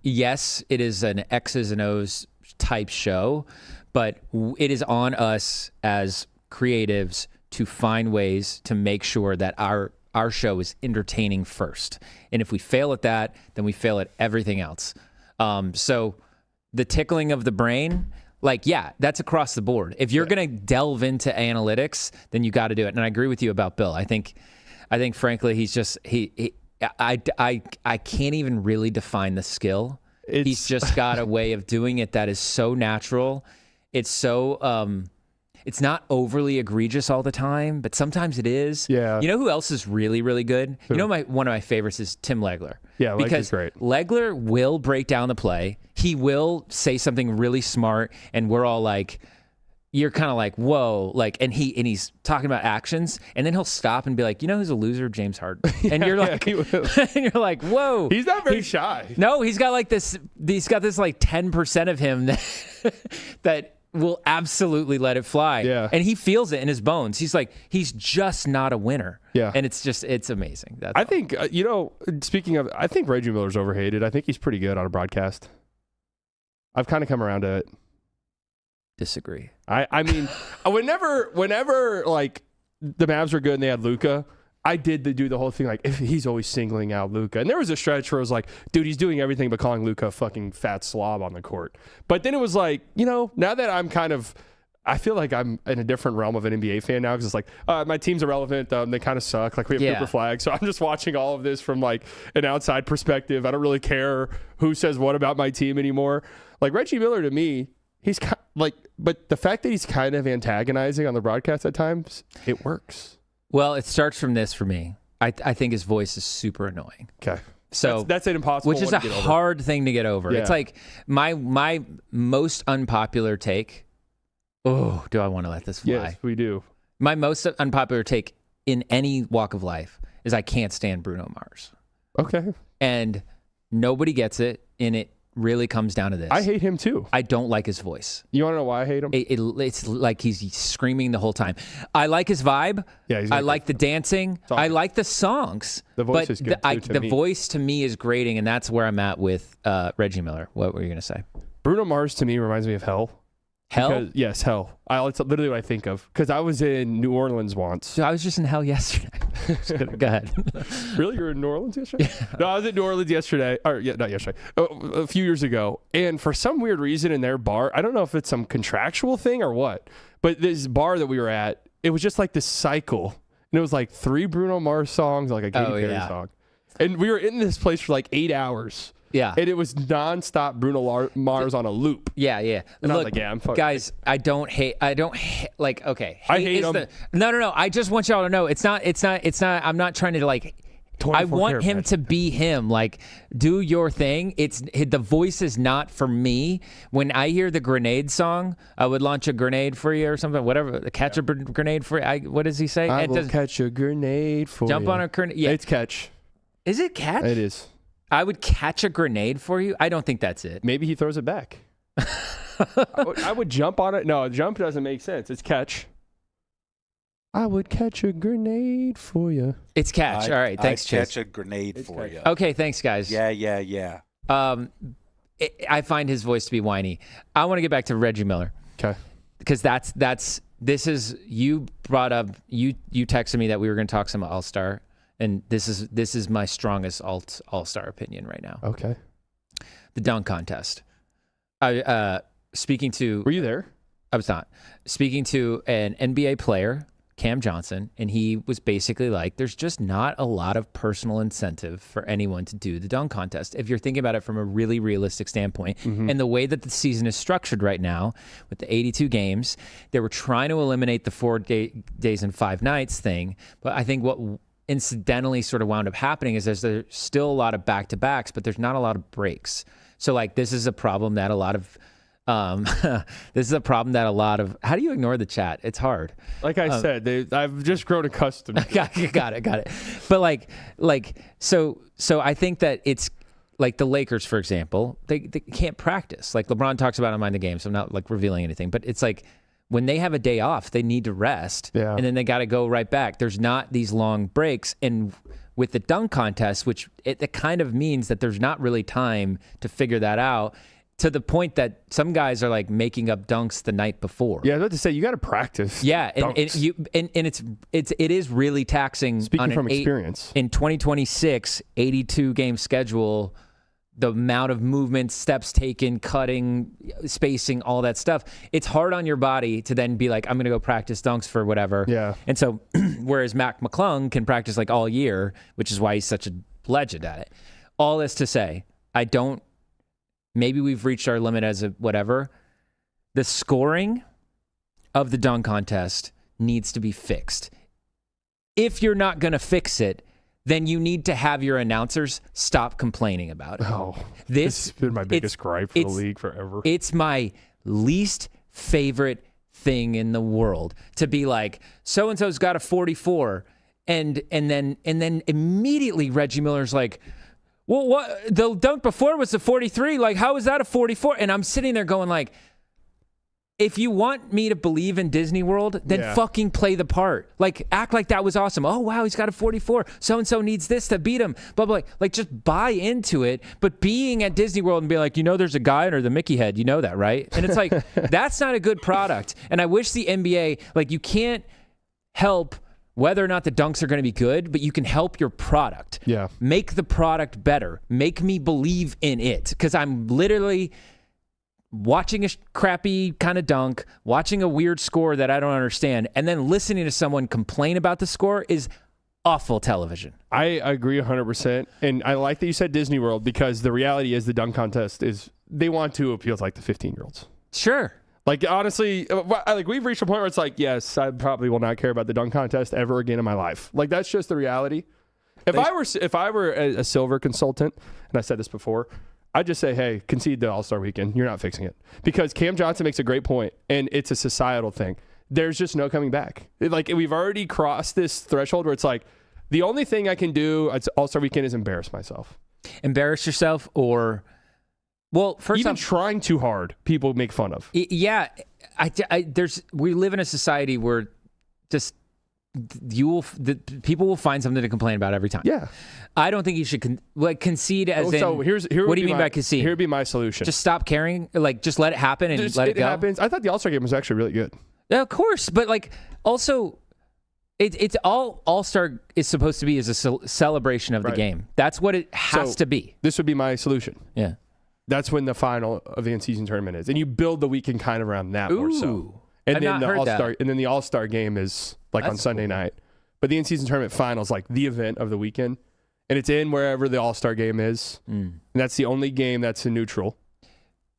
yes, it is an X's and O's type show, but it is on us as creatives to find ways to make sure that our show is entertaining first. And if we fail at that, then we fail at everything else. So the tickling of the brain, like, yeah, that's across the board. If you're going to delve into analytics, then you got to do it. And I agree with you about Bill. I think frankly, he's just, I can't even really define the skill. He's just got a way of doing it that is so natural. It's so, it's not overly egregious all the time, but sometimes it is. Yeah. You know who else is really, really good? Who? You know, one of my favorites is Tim Legler. Yeah, Legler's because great. Legler will break down the play. He will say something really smart, and we're all like, you're kind of like, whoa, like, and he's talking about actions, and then he'll stop and be like, you know who's a loser? James Harden. And you're like, and you're like, whoa. He's not very shy. No, he's got like this. He's got this like 10% of him that will absolutely let it fly. Yeah. And he feels it in his bones. He's like, he's just not a winner. Yeah. And it's amazing. That's I think, speaking of, I think Reggie Miller's overhated. I think he's pretty good on a broadcast. I've kind of come around to it. Disagree. I mean, whenever like the Mavs were good and they had Luka, I did do the whole thing like, if he's always singling out Luka. And there was a stretch where I was like, dude, he's doing everything but calling Luka a fucking fat slob on the court. But then it was like, now that I'm I feel like I'm in a different realm of an NBA fan now, because it's like, my team's irrelevant. They kind of suck. Like, we have paper flags. So I'm just watching all of this from like an outside perspective. I don't really care who says what about my team anymore. Like, Reggie Miller, to me, he's but the fact that he's kind of antagonizing on the broadcast at times, it works. Well, it starts from this for me. I think his voice is super annoying. Okay. So that's an impossible which is one a to get over. hard thing to get over. Yeah. It's like my most unpopular take. Oh, do I want to let this fly? Yes, we do. My most unpopular take in any walk of life is I can't stand Bruno Mars. Okay. And nobody gets it, and it really comes down to this. I hate him too. I don't like his voice. You want to know why I hate him? It's like he's screaming the whole time. I like his vibe. Yeah, I like the dancing. I like the songs. The voice is good too, to the me. voice to me is grating, and that's where I'm at with Reggie Miller. What were you going to say? Bruno Mars to me reminds me of Hell. Hell? Yes, Hell. It's literally what I think of. Because I was in New Orleans once. So I was just in Hell yesterday. Go ahead. Really? You were in New Orleans yesterday? Yeah. No, I was in New Orleans yesterday. Or, yeah, not yesterday. A few years ago. And for some weird reason in their bar, I don't know if it's some contractual thing or what, but this bar that we were at, it was just like this cycle. And it was like 3 Bruno Mars songs, like a Katy Perry song. And we were in this place for like 8 hours. Yeah. And it was nonstop Bruno Mars on a loop. Yeah. And Look, I was like, yeah, I'm fucking. Guys, I don't hate, like, okay. I hate him. No. I just want y'all to know it's not, I'm not trying to like, I want him to be him. Like, do your thing. The voice is not for me. When I hear the Grenade song, I would launch a grenade for you or something, whatever. Catch a grenade for you. What does he say? I will catch a grenade for you. Jump on a grenade. Yeah. It's catch. Is it catch? It is. I would catch a grenade for you? I don't think that's it. Maybe he throws it back. I would jump on it. No, jump doesn't make sense. It's catch. I would catch a grenade for you. It's catch. All right. Thanks, Chase. Catch a grenade for you. Okay. Thanks, guys. Yeah. I find his voice to be whiny. I want to get back to Reggie Miller. Okay. Because this is, you brought up, you texted me that we were going to talk some All-Star. And this is my strongest all-star opinion right now. Okay. The dunk contest. Speaking to... Were you there? I was not. Speaking to an NBA player, Cam Johnson, and he was basically like, there's just not a lot of personal incentive for anyone to do the dunk contest. If you're thinking about it from a really realistic standpoint, and the way that the season is structured right now, with the 82 games, they were trying to eliminate the 4 days and 5 nights thing. But I think what incidentally sort of wound up happening is there's still a lot of back-to-backs, but there's not a lot of breaks. So like this is a problem that a lot of how do you ignore the chat? It's hard. Like I said, I've just grown accustomed. Got it. But so I think that it's like the Lakers, for example, they can't practice. Like LeBron talks about in Mind the Game, so I'm not like revealing anything, but it's like when they have a day off, they need to rest, and then they got to go right back. There's not these long breaks. And with the dunk contest, which it kind of means that there's not really time to figure that out, to the point that some guys are like making up dunks the night before. Yeah, I was about to say, you got to practice. Yeah, and it is really taxing. Speaking from experience. In 2026, 82 game schedule, the amount of movement, steps taken, cutting, spacing, all that stuff, it's hard on your body to then be like, I'm going to go practice dunks for whatever. Yeah. And so, whereas Mac McClung can practice like all year, which is why he's such a legend at it. All this to say, maybe we've reached our limit as a whatever. The scoring of the dunk contest needs to be fixed. If you're not going to fix it, then you need to have your announcers stop complaining about it. Oh, this has been my biggest gripe for the league forever. It's my least favorite thing in the world to be like, so-and-so's got a 44, and then immediately Reggie Miller's like, well, what, the dunk before was a 43. Like, how is that a 44? And I'm sitting there going like, if you want me to believe in Disney World, then fucking play the part. Like, act like that was awesome. Oh, wow, he's got a 44. So-and-so needs this to beat him. Blah, blah. Like, just buy into it. But being at Disney World and be like, there's a guy under the Mickey head. You know that, right? And it's like, that's not a good product. And I wish the NBA, like, you can't help whether or not the dunks are going to be good, but you can help your product. Yeah. Make the product better. Make me believe in it. Because I'm literally watching a crappy kind of dunk, watching a weird score that I don't understand, and then listening to someone complain about the score is awful television. I agree 100%. And I like that you said Disney World, because the reality is the dunk contest is they want to appeal to like the 15-year-olds. Sure. Like, honestly, like we've reached a point where it's like, yes, I probably will not care about the dunk contest ever again in my life. Like, that's just the reality. If I were a silver consultant, and I said this before, I'd just say, hey, concede the All-Star Weekend. You're not fixing it. Because Cam Johnson makes a great point, and it's a societal thing. There's just no coming back. Like, we've already crossed this threshold where it's like, the only thing I can do at All-Star Weekend is embarrass myself. Embarrass yourself, or, well, first even off, trying too hard, people make fun of. Yeah. We live in a society where just people will find something to complain about every time. Yeah. I don't think you should concede as in. So what do you mean by concede? Here'd be my solution. Just stop caring. Like, just let it happen and let it go. Happens. I thought the All-Star game was actually really good. Yeah, of course, but like also, it's All-Star is supposed to be as a celebration of the game. That's what it has to be. This would be my solution. Yeah. That's when the final of the in-season tournament is, and you build the weekend kind of around that more so. And then the All-Star game is like on Sunday night. But the in-season tournament final is like the event of the weekend. And it's in wherever the All-Star game is. And that's the only game that's a neutral.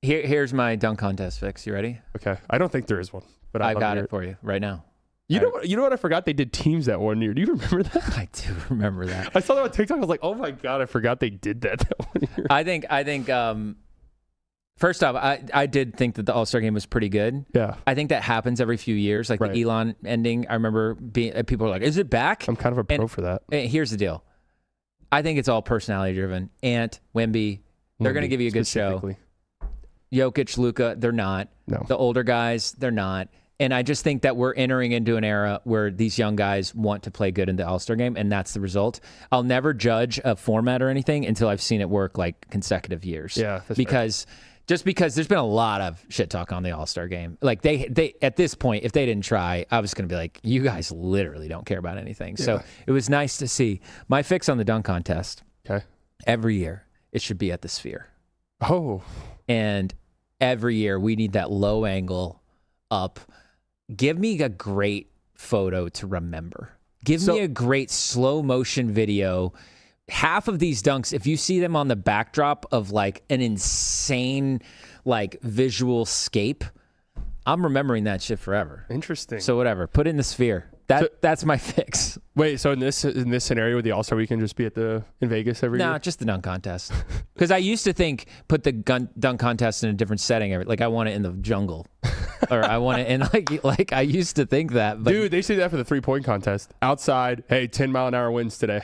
Here's my dunk contest fix. You ready? Okay. I don't think there is one. But I've got it for you right now. You know what I forgot? They did teams that one year. Do you remember that? I do remember that. I saw that on TikTok. I was like, oh my God, I forgot they did that 1 year. I think first off, I did think that the All-Star game was pretty good. Yeah. I think that happens every few years. Like the Elon ending, I remember people were like, is it back? I'm kind of a pro for that. Here's the deal. I think it's all personality driven. Ant, Wemby, they're going to give you a good show. Jokic, Luka, they're not. No. The older guys, they're not. And I just think that we're entering into an era where these young guys want to play good in the All-Star game, and that's the result. I'll never judge a format or anything until I've seen it work like consecutive years. Yeah, that's because there's been a lot of shit talk on the All-Star game. Like they at this point, if they didn't try, I was going to be like, you guys literally don't care about anything. Yeah. So it was nice to see. My fix on the dunk contest. Okay. Every year, it should be at the Sphere. Oh. And every year, we need that low angle up. Give me a great photo to remember. Give me a great slow motion video. Half of these dunks, if you see them on the backdrop of like an insane like visual scape, I'm remembering that shit forever. Interesting. So whatever, put it in the Sphere. That's my fix. Wait, so in this scenario, would the All-Star Weekend just be in Vegas every year? No, just the dunk contest. Because I used to think put the dunk contest in a different setting. Like I want it in the jungle, or I want it in like I used to think that. But dude, they say that for the 3-point contest outside. Hey, 10-mile-an-hour winds today.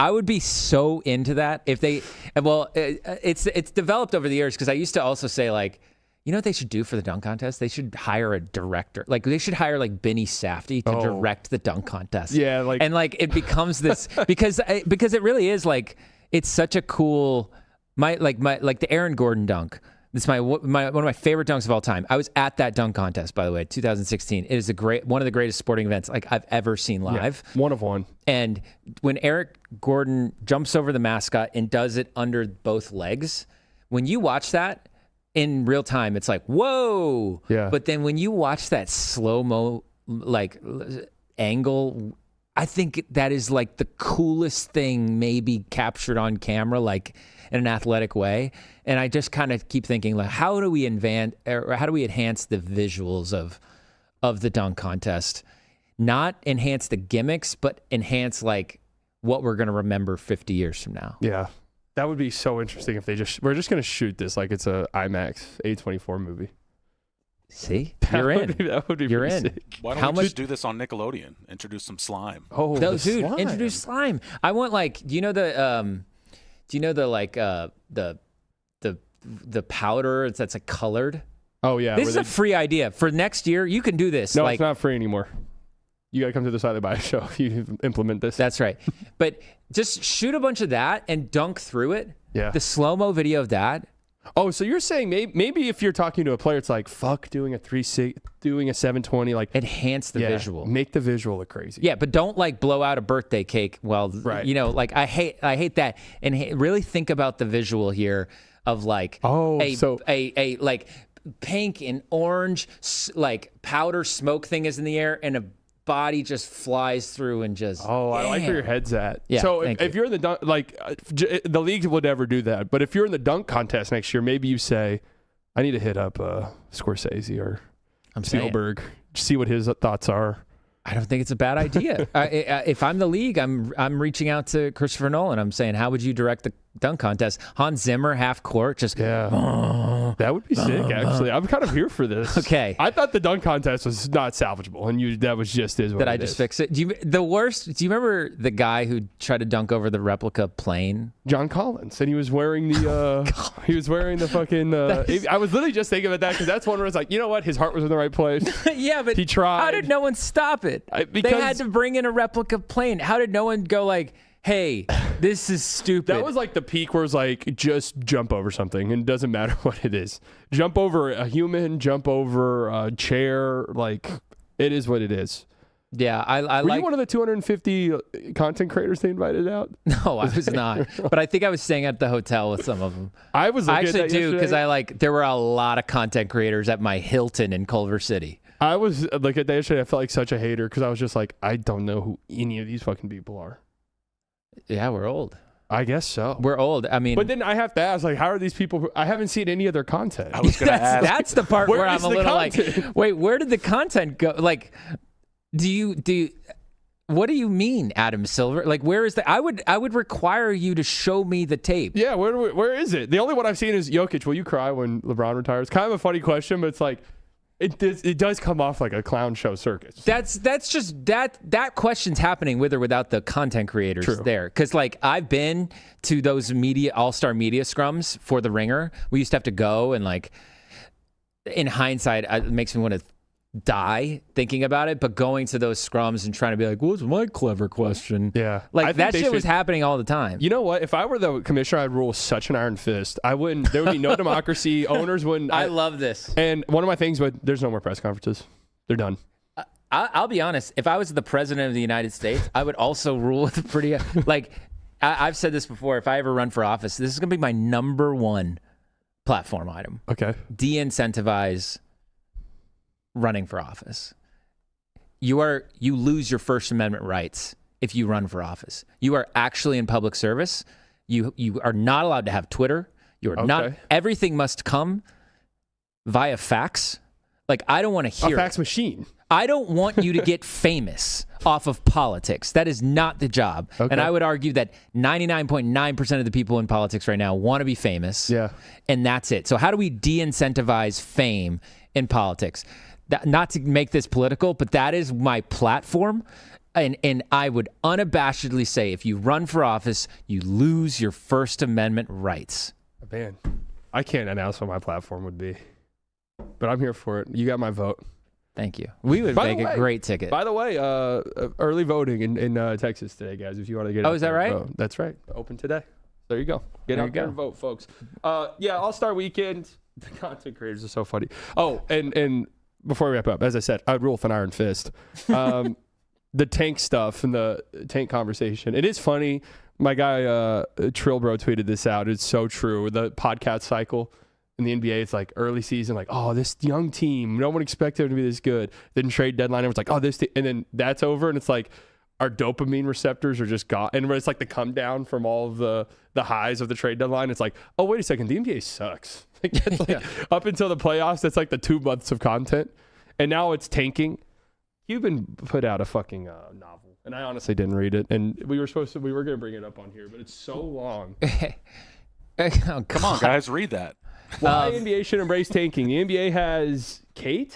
I would be so into that if they. Well, it's developed over the years because I used to also say like, you know what they should do for the dunk contest? They should hire a director. Like they should hire like Benny Safdie to direct the dunk contest. Yeah, and it becomes this because it really is like it's such a cool the Aaron Gordon dunk. This is one of my favorite dunks of all time. I was at that dunk contest, by the way, 2016. It is one of the greatest sporting events like I've ever seen live. Yeah, one of one. And when Eric Gordon jumps over the mascot and does it under both legs, when you watch that in real time, it's like, whoa. Yeah. But then when you watch that slow-mo angle, I think that is like the coolest thing maybe captured on camera, like in an athletic way. And I just kind of keep thinking, like, how do we enhance the visuals of the dunk contest. Not enhance the gimmicks, but enhance like what we're going to remember 50 years from now. Yeah. That would be so interesting if we're just going to shoot this like it's a IMAX A24 movie. See? You're in. That would be You're pretty in. sick. Why don't we just do this on Nickelodeon? Introduce some slime. Oh, No, the dude, slime. introduce slime. I want like, do you know the powder that's like colored? Oh, yeah. This is a free idea. For next year, you can do this. No, like, it's not free anymore. You got to come to the Slightly Biased show if you implement this. That's right. But just shoot a bunch of that and dunk through it. Yeah. The slow-mo video of that. Oh, so you're saying maybe if you're talking to a player, it's like, fuck doing a 3-6, doing a 720, like Enhance the visual. Make the visual look crazy. Yeah, but don't like blow out a birthday cake. Well, Right. you know, like I hate that. And really think about the visual here of like a like pink and orange like powder smoke thing is in the air and a body just flies through and just. Oh, I like where your head's at. Yeah, so if you're in the dunk, like the league would never do that. But if you're in the dunk contest next year, maybe you say, I need to hit up Scorsese or Spielberg, see what his thoughts are. I don't think it's a bad idea. If I'm the league, I'm reaching out to Christopher Nolan. I'm saying, how would you direct the dunk contest? Hans Zimmer, half court, just that would be sick. Actually, I'm kind of here for this. Okay, I thought the dunk contest was not salvageable, and that was just is what. Did I just fix it? Do you remember the guy who tried to dunk over the replica plane? John Collins, and he was wearing the fucking. I was literally just thinking about that because that's one where it's like, you know what, his heart was in the right place. Yeah, but he tried. How did no one stop it? They had to bring in a replica plane. How did no one go like, hey, this is stupid? That was like the peak where it's like, just jump over something and it doesn't matter what it is. Jump over a human, jump over a chair. Like, it is what it is. Yeah, I Were like. you one of the 250 content creators they invited out? No, I was not. But I think I was staying at the hotel with some of them. I was. I actually do because there were a lot of content creators at my Hilton in Culver City. I was like at that yesterday. I felt like such a hater because I was just like, I don't know who any of these fucking people are. Yeah, we're old. I guess so. We're old. I mean, but then I have to ask, like, how are these people? I haven't seen any of their content. I was going to ask. That's the part where I'm a little content? like, wait, where did the content go? Like, do you? What do you mean, Adam Silver? Like, where is the? I would require you to show me the tape. Yeah, where is it? The only one I've seen is Jokic. Will you cry when LeBron retires? Kind of a funny question, but it's like. It does come off like a clown show circus. That's just that question's happening with or without the content creators there. Because like I've been to those all-star media scrums for The Ringer. We used to have to go and like in hindsight, it makes me want to die thinking about it. But going to those scrums and trying to be like, what's my clever question? Yeah, like that shit was happening all the time. You know what? If I were the commissioner, I'd rule such an iron fist. I wouldn't. There would be no democracy. Owners wouldn't. I love this. And one of my things, but there's no more press conferences. They're done. I'll be honest. If I was the president of the United States, I would also rule with pretty like. I've said this before. If I ever run for office, this is going to be my number one platform item. Okay. De-incentivize running for office. You lose your First Amendment rights if you run for office. You are actually in public service. You are not allowed to have Twitter. You are not. Everything must come via fax. Like, I don't want to hear a fax machine. I don't want you to get famous off of politics. That is not the job. Okay. And I would argue that 99.9% of the people in politics right now want to be famous. Yeah. And that's it. So how do we de-incentivize fame in politics? Not to make this political, but that is my platform. And I would unabashedly say if you run for office, you lose your First Amendment rights. Man, I can't announce what my platform would be, but I'm here for it. You got my vote. Thank you. We would make a great ticket. By the way, early voting in Texas today, guys, if you want to get is that right? Vote. That's right. Open today. There you go. Get out there and vote, folks. Yeah, All-Star Weekend. The content creators are so funny. Oh, and before we wrap up, as I said, I'd rule with an iron fist. The tank stuff and the tank conversation. It is funny. My guy, Trillbro, tweeted this out. It's so true. The podcast cycle in the NBA, it's like early season, like, oh, this young team, no one expected them to be this good. Then trade deadline, everyone's like, oh, this, and then that's over, and it's like our dopamine receptors are just gone. And it's like the come down from all of the highs of the trade deadline. It's like, oh, wait a second, the NBA sucks. Like, up until the playoffs, that's like the 2 months of content. and now it's tanking. Cuban put out a fucking novel, and I honestly didn't read it. And we were going to bring it up on here, but it's so long. Oh, Come on, guys, read that. Why NBA should embrace tanking? The NBA has Kate.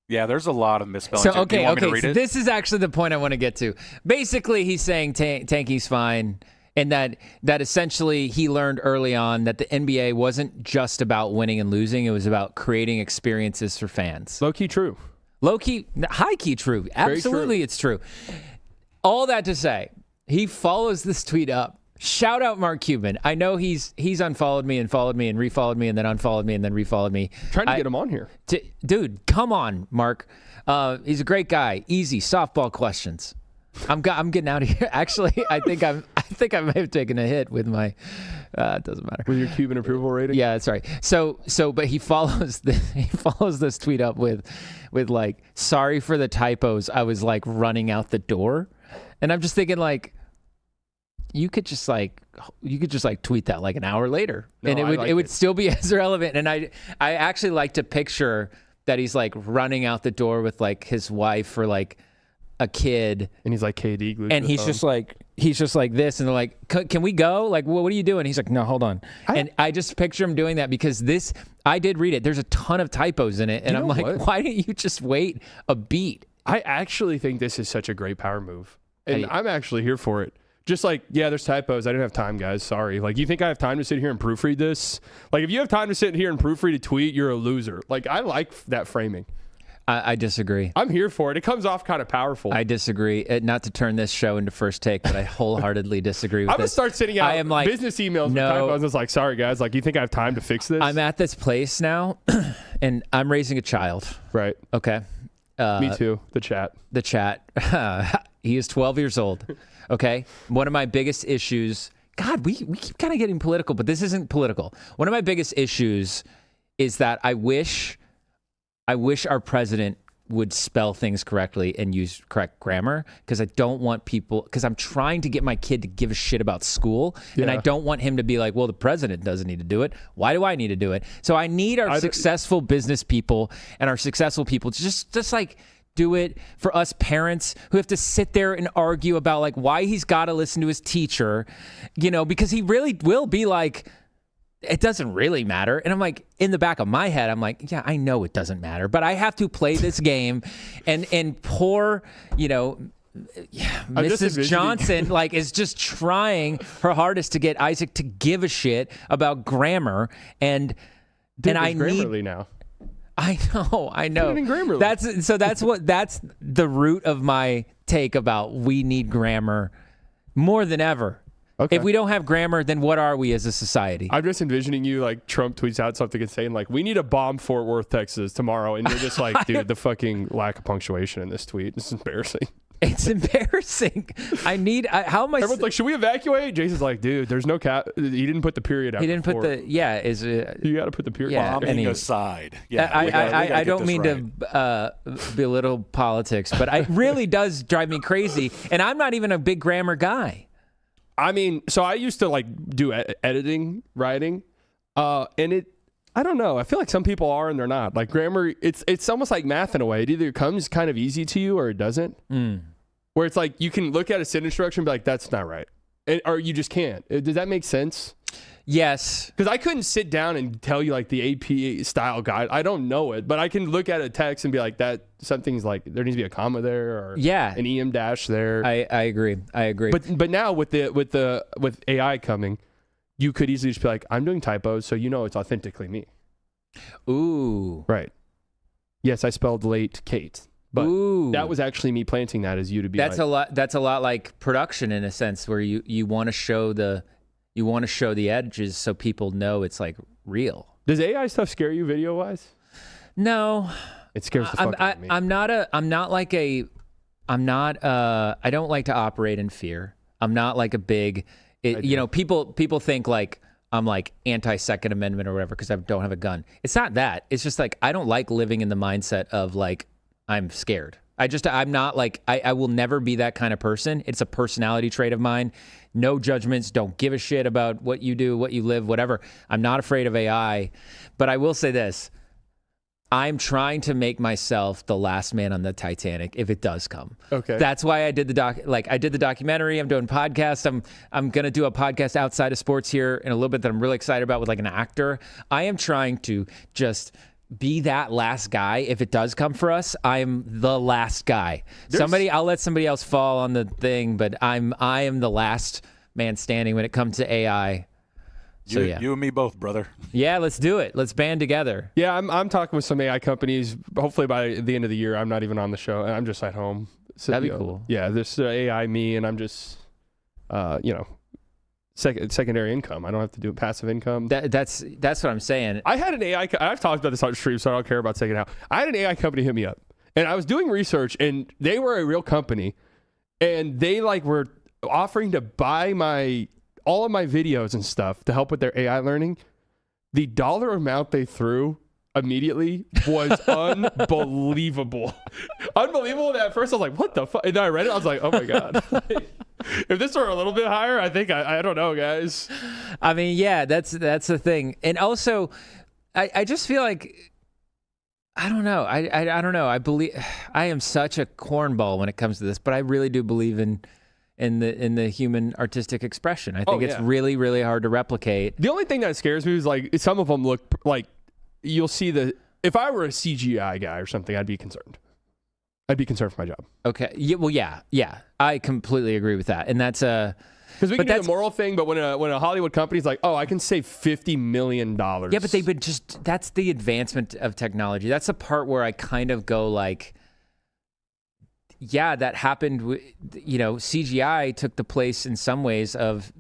Yeah, there's a lot of misspellings. So, Do you want me to read so it? this is actually the point I want to get to. Basically, he's saying tanking's fine, and that essentially he learned early on that the NBA wasn't just about winning and losing. It was about creating experiences for fans. Low-key true. Low-key, high-key true. Absolutely, it's true. All that to say, he follows this tweet up. Shout out Mark Cuban. I know he's unfollowed me and followed me and refollowed me and then unfollowed me and then refollowed me. Trying to get him on here. Dude, come on, Mark. He's a great guy. Easy softball questions. I'm getting out of here. Actually, I think I may have taken a hit with my. It doesn't matter. With your Cuban approval rating. Yeah, that's right. So, but he follows this tweet up with like, sorry for the typos. I was like running out the door, and I'm just thinking like, you could just like tweet that like an hour later, and it would still be as relevant. And I actually like to picture that he's like running out the door with like his wife or like a kid, and he's like KD glued and to the phone. he's just like this, and they're like, can we go? Like, what are you doing? He's like, no, hold on. And I just picture him doing that because I did read it. There's a ton of typos in it, and I'm like, why didn't you just wait a beat? I actually think this is such a great power move, and I'm actually here for it. Just like, yeah, there's typos. I didn't have time, guys. Sorry. Like, you think I have time to sit here and proofread this? Like, if you have time to sit here and proofread a tweet, you're a loser. Like, I like that framing. I disagree. I'm here for it. It comes off kind of powerful. I disagree. Not to turn this show into First Take, but I wholeheartly disagree with I'm going to this. start sending out I am like, business emails with typos. It's like, sorry, guys. Like, you think I have time to fix this? I'm at this place now, and I'm raising a child. Right. Okay. Me too. The chat. He is 12 years old. Okay. One of my biggest issues, God, we keep kind of getting political, but this isn't political. One of my biggest issues is that I wish our president would spell things correctly and use correct grammar, because I don't want people, because I'm trying to get my kid to give a shit about school, and I don't want him to be like, well, the president doesn't need to do it. Why do I need to do it? So I need our successful business people and our successful people to just like do it for us parents who have to sit there and argue about like why he's got to listen to his teacher, because he really will be like, it doesn't really matter. And I'm like, in the back of my head, I'm like, yeah, I know it doesn't matter, but I have to play this game. And poor, Mrs. Johnson is just trying her hardest to get Isaac to give a shit about grammar. And I need Grammarly now. I know. Put it in Grammarly. That's the root of my take about we need grammar more than ever. Okay. If we don't have grammar, then what are we as a society? I'm just envisioning you like Trump tweets out something and saying like, we need to bomb Fort Worth, Texas tomorrow. And you're just like, dude, the fucking lack of punctuation in this tweet. This is embarrassing. It's embarrassing. How am I? Everyone's like, should we evacuate? Jason's like, dude, there's no cap. He didn't put the period out. He didn't put the, you got to put the period. Yeah, Bombing aside. Yeah, I don't mean to belittle politics, but it really does drive me crazy. And I'm not even a big grammar guy. I mean, so I used to like do editing, writing, and I don't know. I feel like some people are and they're not. Like grammar, it's almost like math in a way. It either comes kind of easy to you or it doesn't. Where it's like you can look at a sentence structure and be like, that's not right. Or you just can't. Does that make sense? Yes. Because I couldn't sit down and tell you like the AP style guide. I don't know it, but I can look at a text and be like, that something's like there needs to be a comma there or an EM dash there. I agree. But now with AI coming, you could easily just be like, I'm doing typos, so it's authentically me. Ooh. Right. Yes, I spelled late Kate. But that was actually me planting that as you to be that's a lot like production in a sense, where you want to show the edges so people know it's like real. Does AI stuff scare you video wise? No. It scares the fuck out of me. I don't like to operate in fear. I'm not like a big people think like I'm like anti-Second Amendment or whatever because I don't have a gun. It's not that. It's just like I don't like living in the mindset of like I'm scared. I'm not like, I will never be that kind of person. It's a personality trait of mine. No judgments. Don't give a shit about what you do, what you live, whatever. I'm not afraid of AI. But I will say this. I'm trying to make myself the last man on the Titanic if it does come. Okay. That's why I did I did the documentary. I'm doing podcasts. I'm going to do a podcast outside of sports here in a little bit that I'm really excited about with like an actor. I am trying to just be that last guy. If it does come for us, I'm the last guy. I'll let somebody else fall on the thing, but I am the last man standing when it comes to AI. So, you and me both, brother. Yeah, let's do it. Let's band together. Yeah, I'm talking with some AI companies. Hopefully by the end of the year, I'm not even on the show, and I'm just at home. So, That'd be cool. Yeah, there's AI me, and I'm just, secondary income. I don't have to do passive income. That's what I'm saying. I had an AI. I've talked about this on stream, so I don't care about taking it out. I had an AI company hit me up, and I was doing research, and they were a real company, and they were offering to buy all of my videos and stuff to help with their AI learning. The dollar amount they threw immediately was unbelievable. Unbelievable. At first I was like, what the fuck? And then I read it. I was like, oh my God. If this were a little bit higher, I think, I don't know, guys. I mean, yeah, that's the thing. And also, I just feel like, I don't know. I don't know. I am such a cornball when it comes to this, but I really do believe in the human artistic expression. I think it's really, really hard to replicate. The only thing that scares me is some of them look like you'll see if I were a CGI guy or something, I'd be concerned. I'd be concerned for my job. Okay. Yeah. Well, yeah. I completely agree with that. And that's because we can do the moral thing, but when a Hollywood company's like, oh, I can save $50 million. Yeah, but that's the advancement of technology. That's the part where I kind of go like, yeah, that happened. CGI took the place in some ways of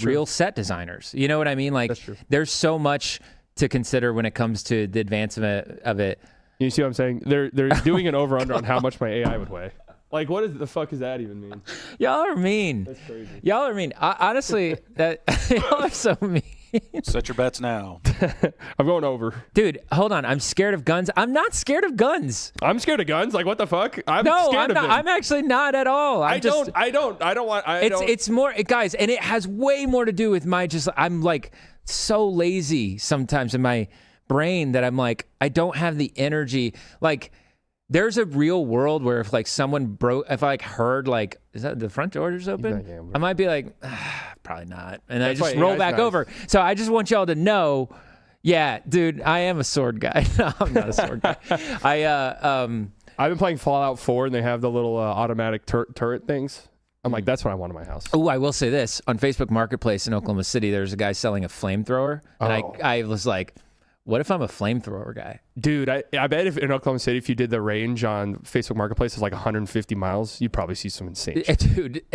real set designers. You know what I mean? That's true. There's so much to consider when it comes to the advancement of it. You see what I'm saying? They're doing an over under on how much my AI would weigh. What the fuck does that even mean? Y'all are mean. That's crazy. Y'all are mean. Honestly, y'all are so mean. Set your bets now. I'm going over. Dude, hold on. I'm scared of guns. I'm not scared of guns. I'm scared of guns. What the fuck? I'm not. I'm actually not at all. It's more, guys, and it has way more to do with I'm so lazy sometimes in my brain that I'm I don't have the energy. There's a real world where if someone broke, if I heard is that the front doors open? I might be probably not. And I just roll back over. So I just want y'all to know, yeah, dude, I am a sword guy. No, I'm not a sword guy. I've been playing Fallout 4 and they have the little automatic turret things. I'm that's what I want in my house. Oh, I will say this. On Facebook Marketplace in Oklahoma City, there's a guy selling a flamethrower. And I was like, what if I'm a flamethrower guy? Dude, I bet if in Oklahoma City, if you did the range on Facebook Marketplace is 150 miles, you'd probably see some insane shit. Dude,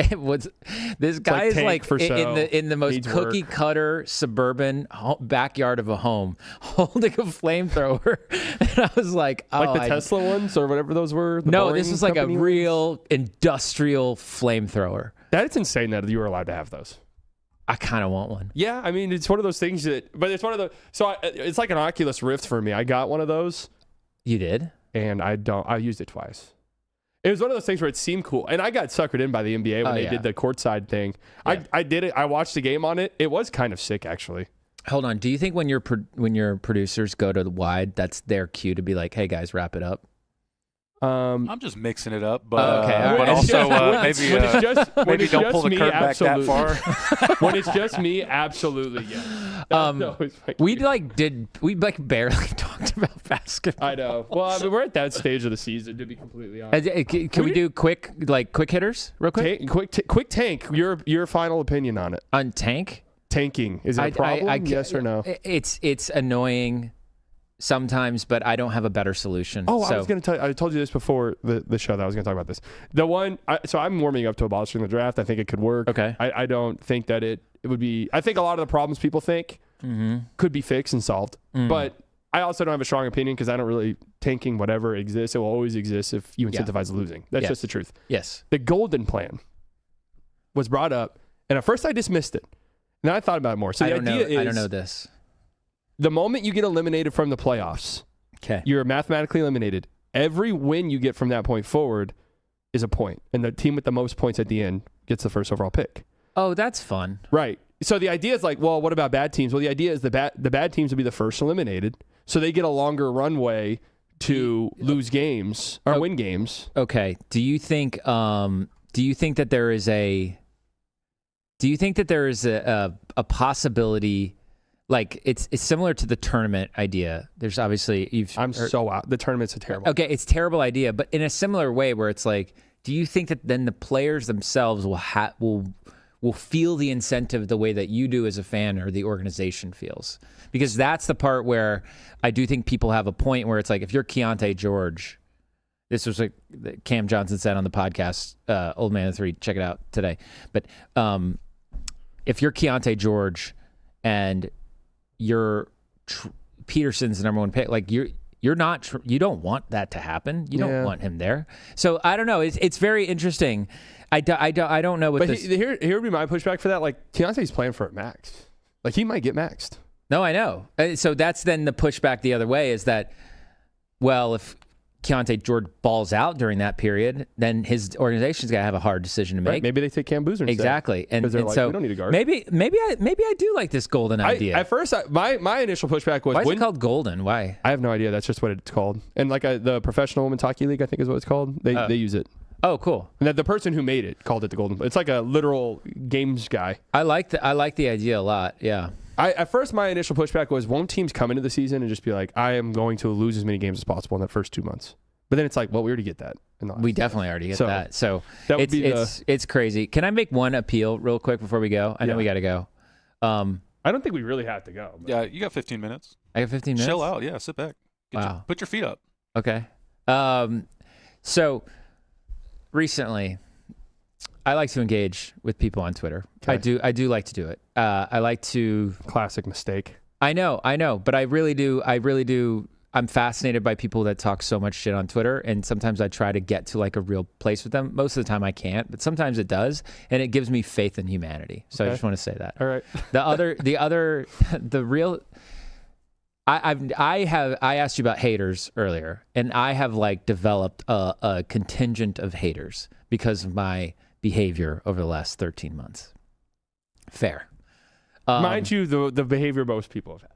this guy is in the most cookie cutter suburban backyard of a home holding a flamethrower. And I was like, oh. The Tesla ones or whatever those were? No, this was a real industrial flamethrower. That's insane that you were allowed to have those. I kind of want one. Yeah, I mean, it's one of those things but it's one of the, it's like an Oculus Rift for me. I got one of those. You did? And I used it twice. It was one of those things where it seemed cool. And I got suckered in by the NBA when they did the courtside thing. Yeah. I did it. I watched the game on it. It was kind of sick, actually. Hold on. Do you think when your producers go to the wide, that's their cue to be like, hey, guys, wrap it up? I'm just mixing it up, but okay. But also maybe don't pull the curtain back that far. When it's just me, absolutely, yeah. We barely talked about basketball. I know. Well, I mean, we're at that stage of the season, to be completely honest. Can we do quick hitters real quick? Quick tank. Your final opinion on it? On tanking? Is it a problem? Yes or no? It's annoying sometimes, but I don't have a better solution. Oh, I was going to tell you, I told you this before the show that I was going to talk about this. The one, so I'm warming up to abolishing the draft. I think it could work. Okay. I don't think that it would be, I think a lot of the problems people think could be fixed and solved. But I also don't have a strong opinion because I don't really, tanking whatever exists, it will always exist if you incentivize losing. That's just the truth. Yes. The golden plan was brought up, and at first I dismissed it. And then I thought about it more. So I don't know this. The moment you get eliminated from the playoffs, you're mathematically eliminated. Every win you get from that point forward is a point, and the team with the most points at the end gets the first overall pick. Oh, that's fun. Right. So the idea is well, what about bad teams? Well, the idea is the bad teams will be the first eliminated. so they get a longer runway to lose games or win games. Okay. Do you think that there is a possibility, like it's similar to the tournament idea? There's obviously so out. The tournament's a terrible. Okay, it's a terrible idea, but in a similar way where it's like, do you think that then the players themselves will feel the incentive the way that you do as a fan or the organization feels? Because that's the part where I do think people have a point where it's like, if you're Keontae George, this was like Cam Johnson said on the podcast, Old Man of Three, check it out today. But if you're Keontae George and you're Peterson's the number one pick, like you don't want that to happen. You don't want him there. So I don't know. It's very interesting. I don't know what. But here would be my pushback for that. Like Keontae's playing for a max. Like he might get maxed. No, I know. So that's then the pushback the other way is that, well, if Keontae George balls out during that period, then his organization's got to have a hard decision to make. Right. Maybe they take Cam Boozer instead. Exactly. And like, so we don't need a guard. Maybe I do like this golden idea. At first, my initial pushback was, why is it called golden? Why? I have no idea. That's just what it's called. And like the Professional Women's Hockey League, I think is what it's called. They use it. Oh, cool. And that the person who made it called it the golden. It's like a literal games guy. I like the idea a lot. Yeah. At first, my initial pushback was, won't teams come into the season and just be like, I am going to lose as many games as possible in that first 2 months? But then it's like, well, we already get that. We definitely already get that. So that would it's crazy. Can I make one appeal real quick before we go? I know we got to go. I don't think we really have to go. Yeah, you got 15 minutes. I got 15 minutes? Chill out. Yeah, sit back. Put your feet up. Okay. So recently, I like to engage with people on Twitter. Okay. I do like to do it. I like to... Classic mistake. I know, but I really do. I'm fascinated by people that talk so much shit on Twitter, and sometimes I try to get to like a real place with them. Most of the time I can't, but sometimes it does, and it gives me faith in humanity. So I just want to say that. All right. The real... I asked you about haters earlier, and I have like developed a contingent of haters because of my behavior over the last 13 months. Fair. Mind you, the behavior most people have had.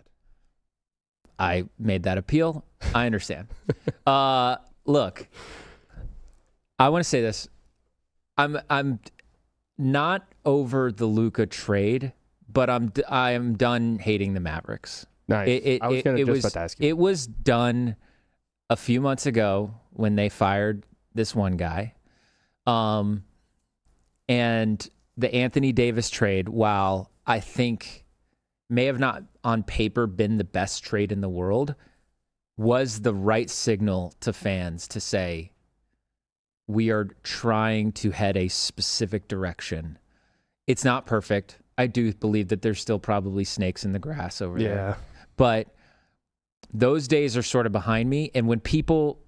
I made that appeal. I understand. Look, I want to say this. I'm not over the Luka trade, but I am done hating the Mavericks. Nice. I was just about to ask you. It was done a few months ago when they fired this one guy. And the Anthony Davis trade, while I think may have not on paper been the best trade in the world, was the right signal to fans to say, we are trying to head a specific direction. It's not perfect. I do believe that there's still probably snakes in the grass over there. But those days are sort of behind me. And when people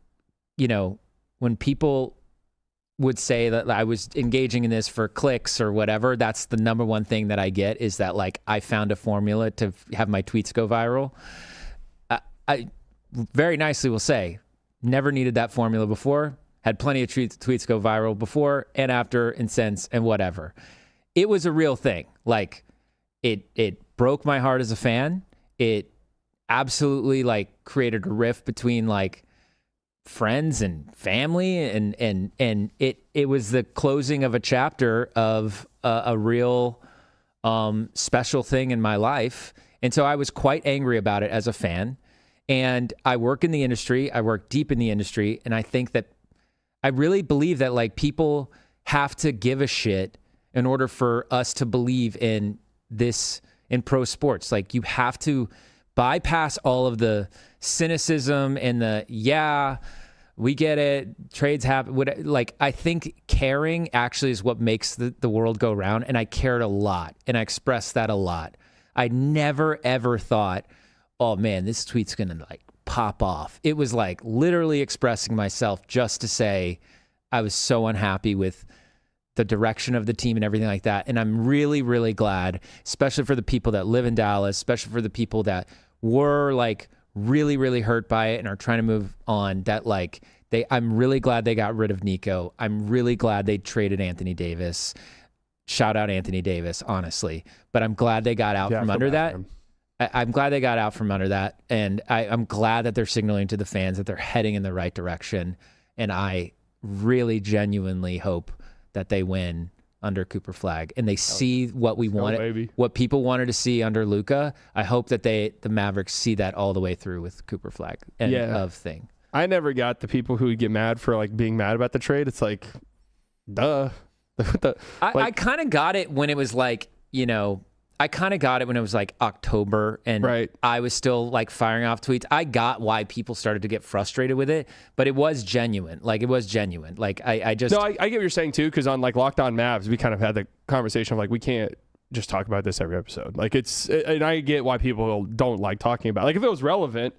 would say that I was engaging in this for clicks or whatever, that's the number one thing that I get, is that like I found a formula to have my tweets go viral. I very nicely will say, never needed that formula before, had plenty of tweets go viral before and after and since and whatever. It was a real thing. Like it broke my heart as a fan. It absolutely like created a rift between like friends and family, and it was the closing of a chapter of a real special thing in my life. And so I was quite angry about it as a fan. And I work in the industry. I work deep in the industry. And I think that I really believe that like people have to give a shit in order for us to believe in this in pro sports. Like you have to bypass all of the cynicism and we get it, trades happen. Like I think caring actually is what makes the world go round. And I cared a lot, and I expressed that a lot. I never ever thought, oh man, this tweet's gonna like pop off. It was like literally expressing myself just to say I was so unhappy with the direction of the team and everything like that. And I'm really, really glad, especially for the people that live in Dallas, especially for the people that were like really, really hurt by it and are trying to move on, that like I'm really glad they got rid of Nico. I'm really glad they traded Anthony Davis. Shout out Anthony Davis, honestly. But I'm glad they got out from under that. I'm glad they got out from under that, and I'm glad that they're signaling to the fans that they're heading in the right direction. And I really genuinely hope that they win under Cooper Flag and they see what we wanted, what people wanted to see under Luka. I hope that the Mavericks see that all the way through with Cooper Flag and of thing. I never got the people who get mad for like being mad about the trade. It's like, duh. I kind of got it when it was like, I kind of got it when it was like October and I was still like firing off tweets. I got why people started to get frustrated with it, but it was genuine. Like it was genuine. Like I get what you're saying too. Cause on like Locked On Mavs, we kind of had the conversation of like, we can't just talk about this every episode. Like and I get why people don't like talking about it. Like if it was relevant,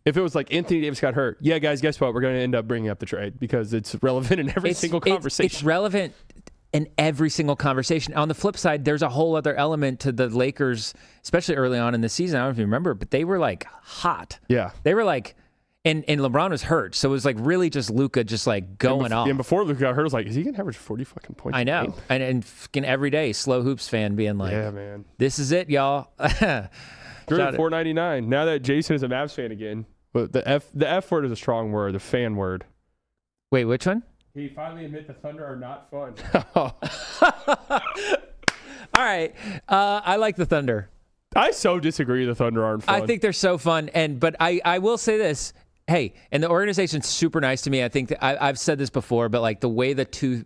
if it was like Anthony Davis got hurt, yeah guys, guess what? We're going to end up bringing up the trade because it's relevant in every single conversation. It's relevant in every single conversation. On the flip side, there's a whole other element to the Lakers, especially early on in the season. I don't know if you remember, but they were like hot. Yeah. They were like, and LeBron was hurt. So it was like really just Luka just like going off. And before Luka got hurt, I was like, is he going to average 40 fucking points? I know. And fucking every day, Slow Hoops fan being like, yeah, man, this is it, y'all. $4.99. Now that Jason is a Mavs fan again, but the F word is a strong word, the fan word. Wait, which one? He finally admit the Thunder are not fun. All right. I like the Thunder. I so disagree the Thunder aren't fun. I think they're so fun. But I will say this. Hey, and the organization's super nice to me. I think that I've said this before, but like the way the two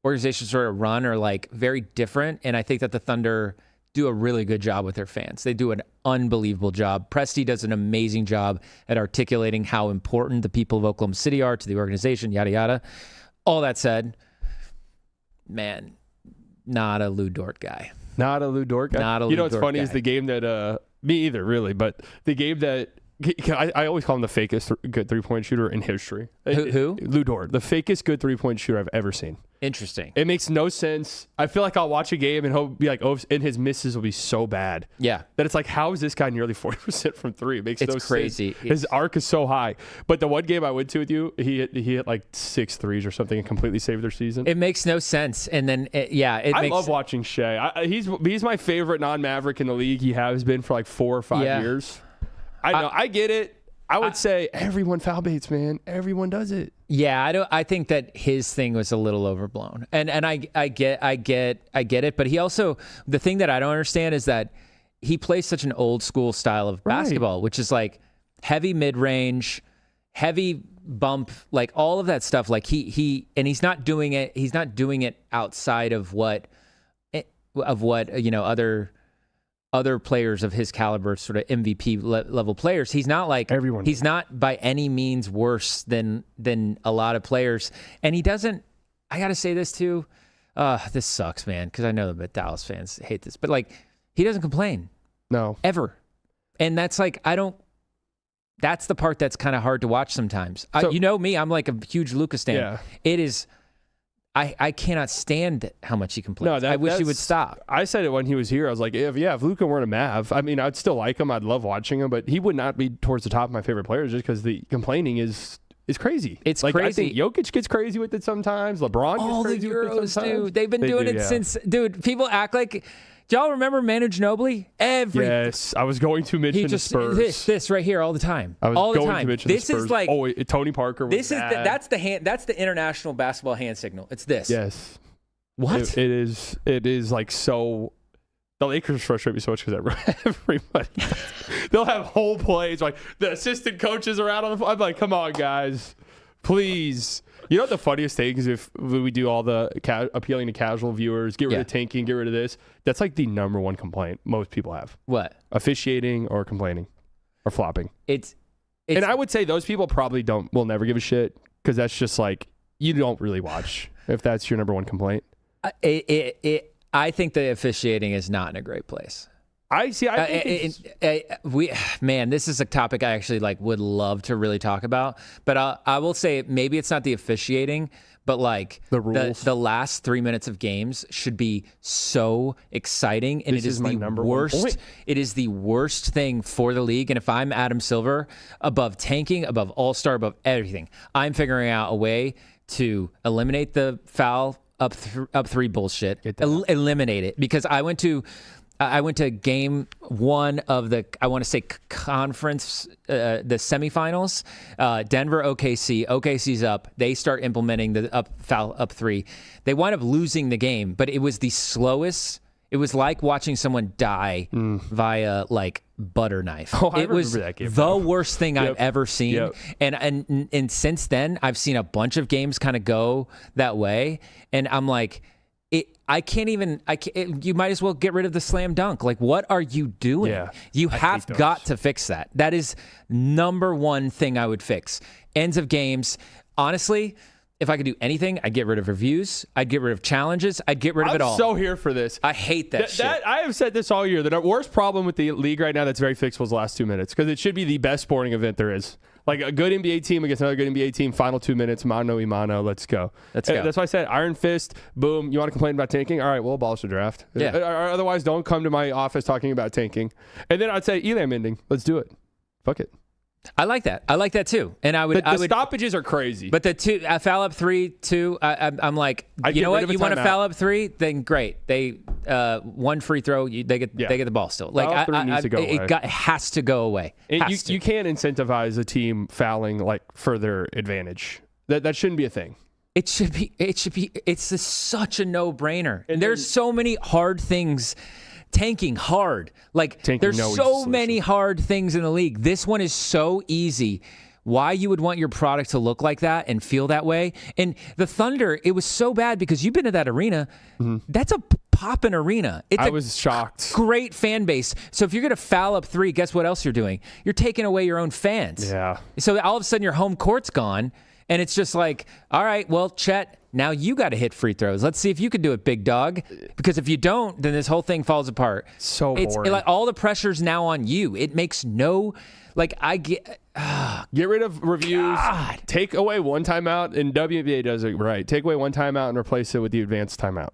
organizations sort of run are like very different. And I think that the Thunder do a really good job with their fans. They do an unbelievable job. Presti does an amazing job at articulating how important the people of Oklahoma City are to the organization, yada, yada. All that said, man, not a Lou Dort guy. Not a Lou Dort guy? Not a Lou Dort guy. You know what's funny is the game that, me either really, but the game that, I always call him the fakest good three-point shooter in history. Who? Lou Dort, the fakest good three-point shooter I've ever seen. Interesting. It makes no sense. I feel like I'll watch a game and he'll be like, oh, and his misses will be so bad. Yeah. That it's like, how is this guy nearly 40% from three? It makes no sense. It's crazy. His arc is so high. But the one game I went to with you, he hit like 6 threes or something and completely saved their season. It makes no sense. And then, I love watching Shea. He's my favorite non-Maverick in the league. He has been for like 4 or 5 years. I know. I get it. I would say everyone foul baits, man. Everyone does it. Yeah, I think that his thing was a little overblown, and I get it. But he also, the thing that I don't understand is that he plays such an old school style of basketball, which is like heavy mid range, heavy bump, like all of that stuff. Like he's not doing it. He's not doing it outside of what other players of his caliber, sort of MVP level players. He's not like everyone. He's not by any means worse than a lot of players. And he doesn't, I got to say this too. This sucks, man. Cause I know that Dallas fans hate this, but like he doesn't complain. No, ever. And that's like, that's the part that's kind of hard to watch sometimes. So, you know me, I'm like a huge Luka stan. Yeah. It is, I cannot stand how much he complains. I wish he would stop. I said it when he was here. I was like, if Luka weren't a Mav, I mean, I'd still like him. I'd love watching him, but he would not be towards the top of my favorite players just because the complaining is crazy. It's like, crazy. I think Jokic gets crazy with it sometimes. LeBron gets crazy with it sometimes. Dude. They've been doing it since, dude, people act like, do y'all remember Manu Ginobili? Yes, I was going to mention the Spurs. This right here all the time. I was all the going time. to mention this the Spurs. Is like Tony Parker. Was that's the international basketball hand signal. It's this. Yes. What? It is like so. The Lakers frustrate me so much because everybody they'll have whole plays like the assistant coaches are out on the. I'm like, come on, guys, please. You know what the funniest thing is if we do all the appealing to casual viewers, get rid of tanking, get rid of this. That's like the number one complaint most people have. What? Officiating or complaining or flopping. It's and I would say those people probably will never give a shit because that's just like you don't really watch if that's your number one complaint. I think the officiating is not in a great place. I see. Man, this is a topic I actually like would love to really talk about. But I will say maybe it's not the officiating, but like the rules. The last 3 minutes of games should be so exciting, and it is the worst. It is the worst thing for the league. And if I'm Adam Silver, above tanking, above All-Star, above everything, I'm figuring out a way to eliminate the foul up three bullshit. Eliminate it, because I went to I went to game 1 of the, I want to say conference, the semifinals, Denver, OKC. OKC's up. They start implementing the up 3. They wind up losing the game, but it was the slowest. It was like watching someone die via like butter knife. Oh, I it was that game, the worst thing I've ever seen. Yep. And since then, I've seen a bunch of games kind of go that way. And I'm like, you might as well get rid of the slam dunk. Like, what are you doing? Yeah, you have got to fix that. That is number one thing I would fix. Ends of games. Honestly, if I could do anything, I'd get rid of reviews. I'd get rid of challenges. I'd get rid of it all. I'm so here for this. I hate that shit. I have said this all year. The worst problem with the league right now that's very fixable is the last 2 minutes, because it should be the best sporting event there is. Like a good NBA team against another good NBA team, final 2 minutes, mano y mano, let's go. Let's go. That's why I said Iron Fist, boom. You want to complain about tanking? All right, we'll abolish the draft. Yeah. Otherwise, don't come to my office talking about tanking. And then I'd say Elam ending. Let's do it. Fuck it. I like that. I like that too. And I would. The stoppages are crazy. But the 2 foul up 3, 2. I'm like, you know what? You want to foul up 3? Then great. They 1 free throw. They get the ball still. Like it has to go away. You can't incentivize a team fouling like for their advantage. That shouldn't be a thing. It should be. It's such a no-brainer. And there's so many hard things. Tanking hard. There's so many hard things in the league. This one is so easy. Why you would want your product to look like that and feel that way. And the Thunder, it was so bad because you've been to that arena. Mm-hmm. That's a poppin' arena. I was shocked. Great fan base. So if you're going to foul up 3, guess what else you're doing? You're taking away your own fans. Yeah. So all of a sudden your home court's gone. And it's just like, all right, well, Chet, now you got to hit free throws. Let's see if you can do it, big dog. Because if you don't, then this whole thing falls apart. So boring. Like all the pressure's now on you. It makes no, get rid of reviews. God. Take away one timeout, and WNBA does it right. Take away one timeout and replace it with the advanced timeout.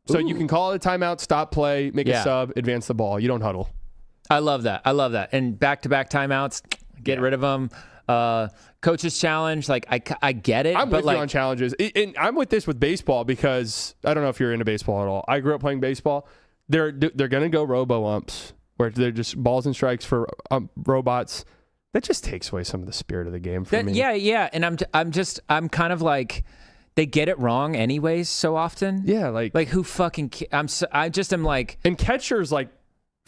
So you can call it a timeout, stop play, make a sub, advance the ball. You don't huddle. I love that. And back-to-back timeouts, get rid of them. Coach's challenge, I get it. I'm with you on challenges. And I'm with this with baseball because I don't know if you're into baseball at all. I grew up playing baseball. They're going to go robo-umps where they're just balls and strikes for robots. That just takes away some of the spirit of the game for me. Yeah. And I'm kind of like, they get it wrong anyways so often. Yeah, like who fucking am like. And catchers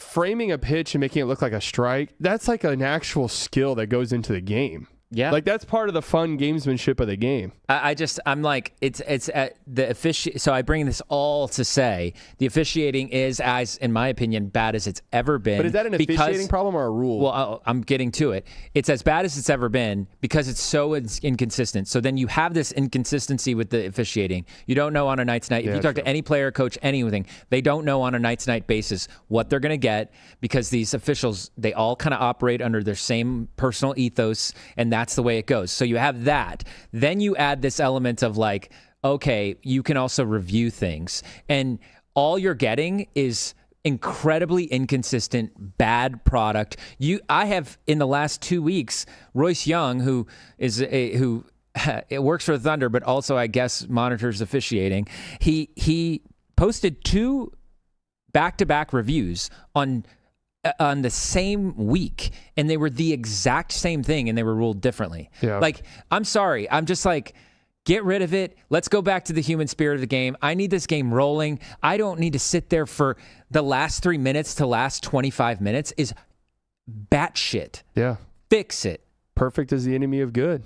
framing a pitch and making it look like a strike, that's like an actual skill that goes into the game. Yeah. Like that's part of the fun gamesmanship of the game. I'm like, it's at the so I bring this all to say the officiating is, as in my opinion, bad as it's ever been. But is that an officiating problem or a rule? Well, I'm getting to it. It's as bad as it's ever been because it's so inconsistent. So then you have this inconsistency with the officiating. You don't know on a night-to-night. If you talk to any player, coach, anything, they don't know on a night-to-night basis what they're going to get because these officials, they all kind of operate under their same personal ethos, and that's the way it goes. So you have that. Then you add this element of okay, you can also review things. And all you're getting is incredibly inconsistent, bad product. I have, in the last 2 weeks, Royce Young, who it works for the Thunder, but also, I guess, monitors officiating. He posted 2 back-to-back reviews on the same week, and they were the exact same thing, and they were ruled differently. Yeah. I'm sorry. I'm just get rit of it. Let's go back to the human spirit of the game. I need this game rolling. I don't need to sit there for the last 3 minutes to last 25 minutes is batshit. Yeah. Fix it. Perfect is the enemy of good.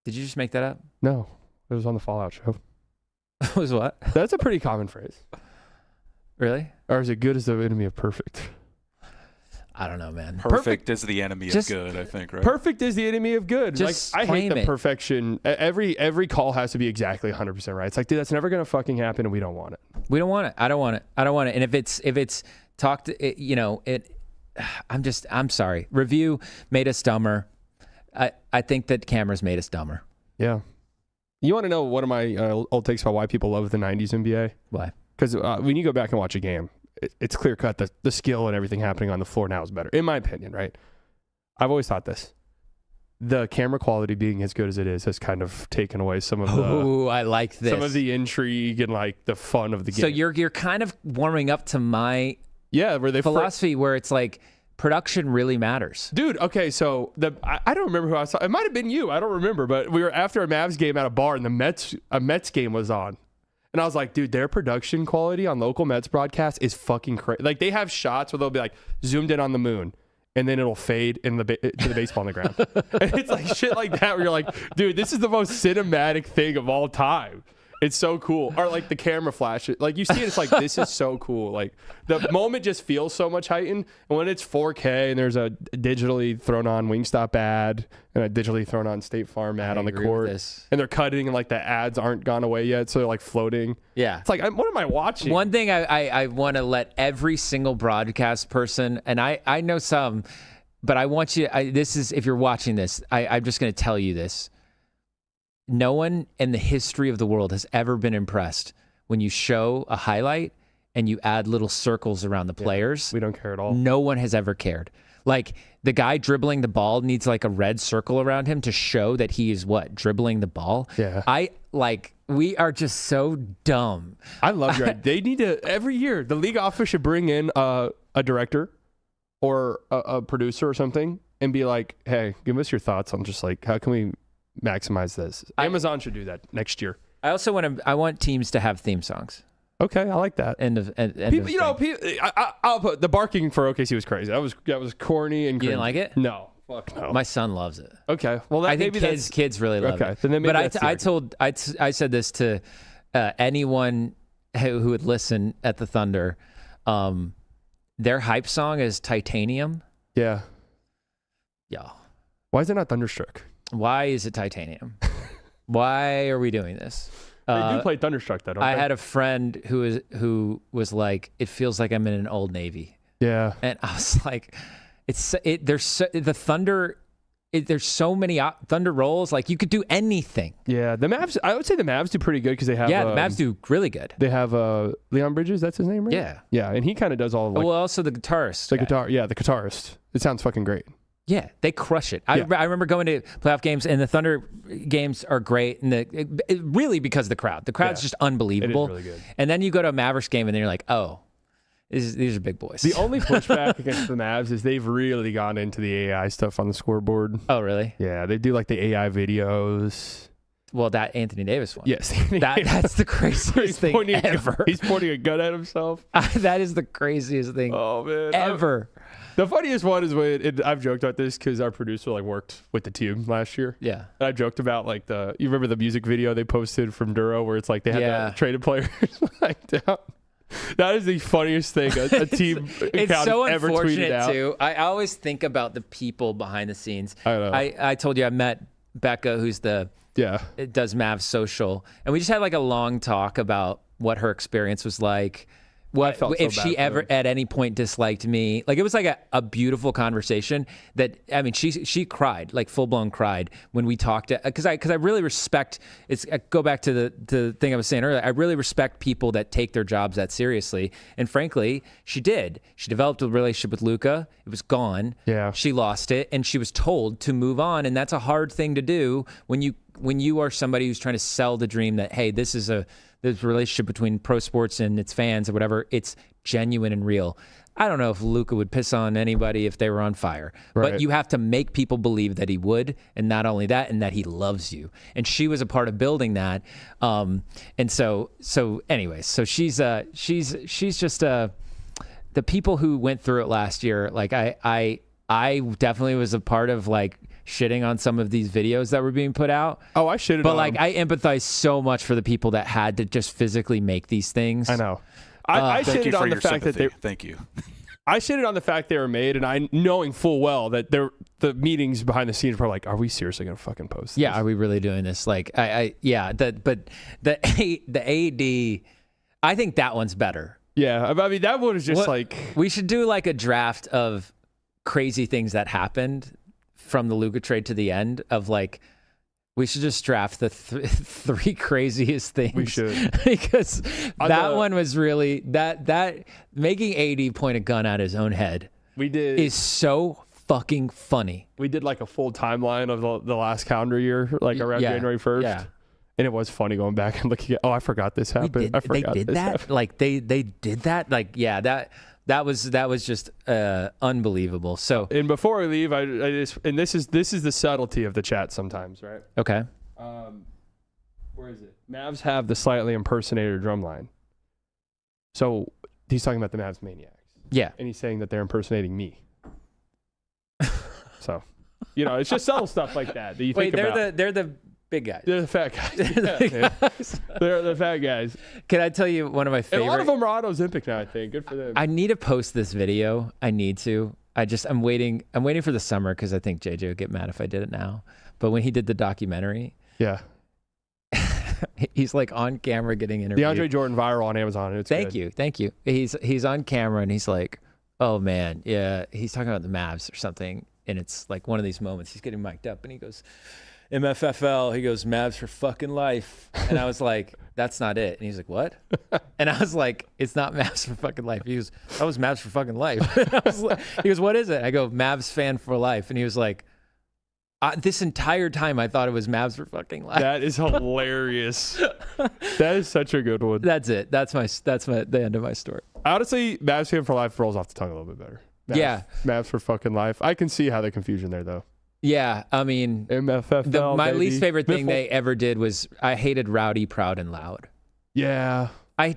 Did you just make that up? No. It was on the Fallout show. It was what? That's a pretty common phrase. Really? Or is it good as the enemy of perfect? I don't know, man. Perfect is the enemy of good, I think, right? Perfect is the enemy of good. Just I hate the perfection. Every call has to be exactly 100% right. It's dude, that's never going to fucking happen, and we don't want it. We don't want it. I don't want it. And if it's talked, I'm sorry. Review made us dumber. I think that cameras made us dumber. Yeah. You want to know one of my old takes about why people love the 90s NBA? Why? Because when you go back and watch a game, it's clear cut that the skill and everything happening on the floor now is better, in my opinion, right? I've always thought this. the camera quality being as good as it is has kind of taken away some of the. Oh, I like this. Some of the intrigue and like the fun of the game. So you're kind of warming up to my where they philosophy where it's like production really matters. Dude, okay, so I don't remember who I saw. It might have been you. I don't remember, but we were after a Mavs game at a bar and a Mets game was on. And I was like, dude, their production quality on local Mets broadcast is fucking crazy. Like they have shots where they'll be like zoomed in on the moon. And then it'll fade to the baseball on the ground. And it's like shit like that where you're like, dude, this is the most cinematic thing of all time. It's so cool. Or like the camera flash. Like you see it, it's like, this is so cool. Like the moment just feels so much heightened. And when it's 4K and there's a digitally thrown on Wingstop ad and a digitally thrown on State Farm ad on the court. And they're cutting and like the ads aren't gone away yet. So they're like floating. Yeah. It's like, what am I watching? One thing I want to let every single broadcast person, and I know some, but I want you, this is, if you're watching this, I'm just going to tell you this. No one in the history of the world has ever been impressed when you show a highlight and you add little circles around the players. We don't care at all. No one has ever cared. Like the guy dribbling the ball needs like a red circle around him to show that he is dribbling the ball. Yeah. We are just so dumb. I love your idea. They need to, every year, the league office should bring in a director or a producer or something and be like, hey, give us your thoughts on just like, how can we maximize this? Amazon should do that next year. I also want teams to have theme songs. Okay, I like that. I'll put the barking for OKC was crazy. That was corny and cringy. You didn't like it? No, fuck no. My son loves it. Okay, well I think kids really love it. Then I said this to anyone who would listen at the Thunder. Their hype song is Titanium. Yeah. Yeah. Why is it not Thunderstruck? Why is it Titanium? Why are we doing this? They do play Thunderstruck, though, don't they? I had a friend who was like, it feels like I'm in an Old Navy. Yeah. And I was like, there's so many Thunder rolls. Like you could do anything. Yeah. The Mavs, I would say the Mavs do pretty good because they have. Yeah, the Mavs do really good. They have Leon Bridges. That's his name, right? Yeah. Yeah, and he kind of does all of like. Well, also the guitarist. The guitarist. It sounds fucking great. Yeah, they crush it. I remember going to playoff games, and the Thunder games are great, and really because of the crowd. The crowd's just unbelievable. It is really good. And then you go to a Mavericks game, and then you're like, oh, these are big boys. The only pushback against the Mavs is they've really gone into the AI stuff on the scoreboard. Oh, really? Yeah, they do like the AI videos. Well, that Anthony Davis one. Yes. That's the craziest thing ever. He's pointing a gun at himself. That is the craziest thing ever. The funniest one is when I've joked about this because our producer worked with the team last year. Yeah. And I joked about you remember the music video they posted from Duro where it's like they had the traded players down. That is the funniest thing a team account so has ever tweeted out. Too. I always think about the people behind the scenes. I know. I told you I met Becca, who's does Mavs Social, and we just had a long talk about what her experience was like. What if she ever at any point disliked me? It was a beautiful conversation that, I mean, she cried, full blown cried when we talked, because I really respect, go back to the thing I was saying earlier. I really respect people that take their jobs that seriously. And frankly, she did. She developed a relationship with Luka. It was gone. Yeah. She lost it and she was told to move on. And that's a hard thing to do when you are somebody who's trying to sell the dream that, hey, this relationship between pro sports and its fans or whatever, it's genuine and real. I don't know if Luka would piss on anybody if they were on fire, but you have to make people believe that he would, and not only that, and that he loves you. And she was a part of building that. And so anyways, so she's just the people who went through it last year. I definitely was a part of shitting on some of these videos that were being put out. Oh, I shitted on them. But I empathize so much for the people that had to just physically make these things. I know. I shitted on the fact that Thank you. I shitted on the fact they were made, and I knowing full well that the meetings behind the scenes were are we seriously gonna fucking post this? Yeah, are we really doing this? But the AD, I think that one's better. Yeah, I mean that one is just we should do a draft of crazy things that happened from the Luka trade to the end of we should just draft the three craziest things. We should. Because that one was really that making AD point a gun at his own head. We did. Is so fucking funny. We did like a full timeline of the last calendar year, like around January 1st. Yeah. And it was funny going back and looking at, I forgot this happened. They did that? Like, they did that? Like, yeah, that was just unbelievable. So, and before we leave, I just, and this is the subtlety of the chat sometimes, right? Okay. Where is it? Mavs have the slightly impersonator drum line. So he's talking about the Mavs Maniacs. Yeah. And he's saying that they're impersonating me. So, it's just subtle stuff like that you think about. They're the big guys. They're the fat guys. They're the fat guys. Can I tell you one of my favorite? And a lot of them are auto Zimpic now, I think. Good for them. I need to post this video. I need to. I'm waiting for the summer because I think JJ would get mad if I did it now. But when he did the documentary. Yeah. He's like on camera getting interviewed. DeAndre Jordan viral on Amazon. It's Thank good. you. He's on camera and he's like, oh man, yeah. He's talking about the Mavs or something, and it's like one of these moments. He's getting mic'd up and he goes, MFFL. He goes, Mavs for fucking life. And I was like, that's not it. And he's like, what? And I was like, it's not Mavs for fucking life. He goes, that was Mavs for fucking life. He goes, what is it? I go, Mavs fan for life. And he was like, this entire time I thought it was Mavs for fucking life. That is hilarious. That is such a good one. That's it. That's the end of my story. Honestly, Mavs fan for life rolls off the tongue a little bit better. Mavs for fucking life. I can see how the confusion there though. Yeah, I mean, MFFL. My least favorite thing they ever did was I hated rowdy, proud, and loud. Yeah. I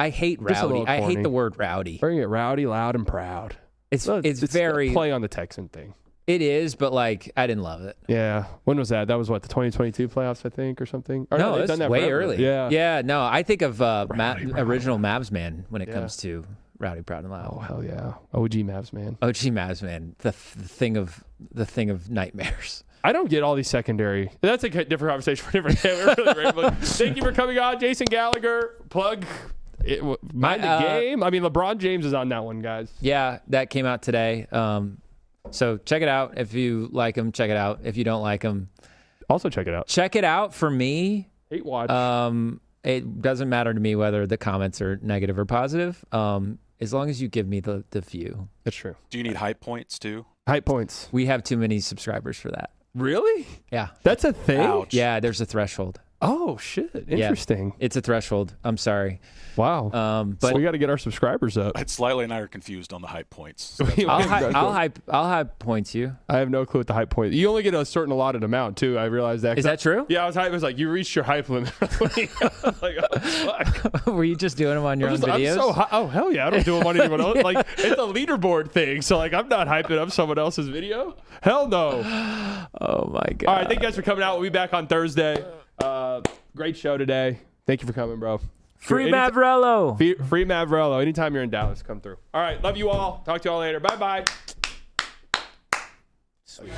hate rowdy. I hate the word rowdy. Bring it rowdy, loud, and proud. It's very a play on the Texan thing. It is, but like I didn't love it. Yeah. When was that? That was what, the 2022 playoffs, I think, or something? Or no, it's way early. Yeah. Yeah. No, I think of original Mavs man when it comes to rowdy, proud, and loud. Oh hell yeah, OG Mavs man. OG Mavs man. The thing of nightmares. I don't get all these secondary. That's a different conversation for a different day. We're really rambling. Thank you for coming on, Jason Gallagher. Plug. Mind the game. I mean, LeBron James is on that one, guys. Yeah, that came out today. So check it out. If you like him, check it out. If you don't like him, also check it out. Check it out. For me, hate watch. It doesn't matter to me whether the comments are negative or positive. As long as you give me the view. That's true. Do you need hype points too? Hype points. We have too many subscribers for that. Really? Yeah. That's a thing? Ouch. Yeah, there's a threshold. Oh, shit. Interesting. Yeah, it's a threshold. I'm sorry. Wow. But so we got to get our subscribers up. Slightly and I are confused on the hype points. So I'll hype points you. I have no clue what the hype point. You only get a certain allotted amount too. I realized that. Is that true? Yeah, I was like, you reached your hype limit. Like, oh, fuck. Were you just doing them on your own videos? Oh hell yeah! I don't do them on anyone else. Like it's a leaderboard thing. So like I'm not hyping up someone else's video. Hell no. Oh my god. All right, thank you guys for coming out. We'll be back on Thursday. Great show today. Thank you for coming, bro. Free Mavrello. Free Mavrello. Anytime you're in Dallas, come through. All right. Love you all. Talk to you all later. Bye-bye. Sweet.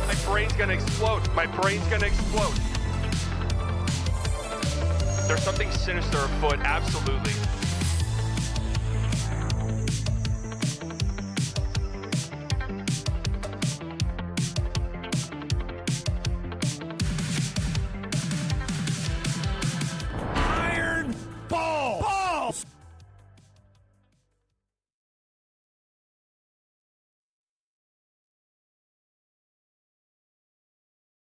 My brain's going to explode. My brain's going to explode. There's something sinister afoot. Absolutely.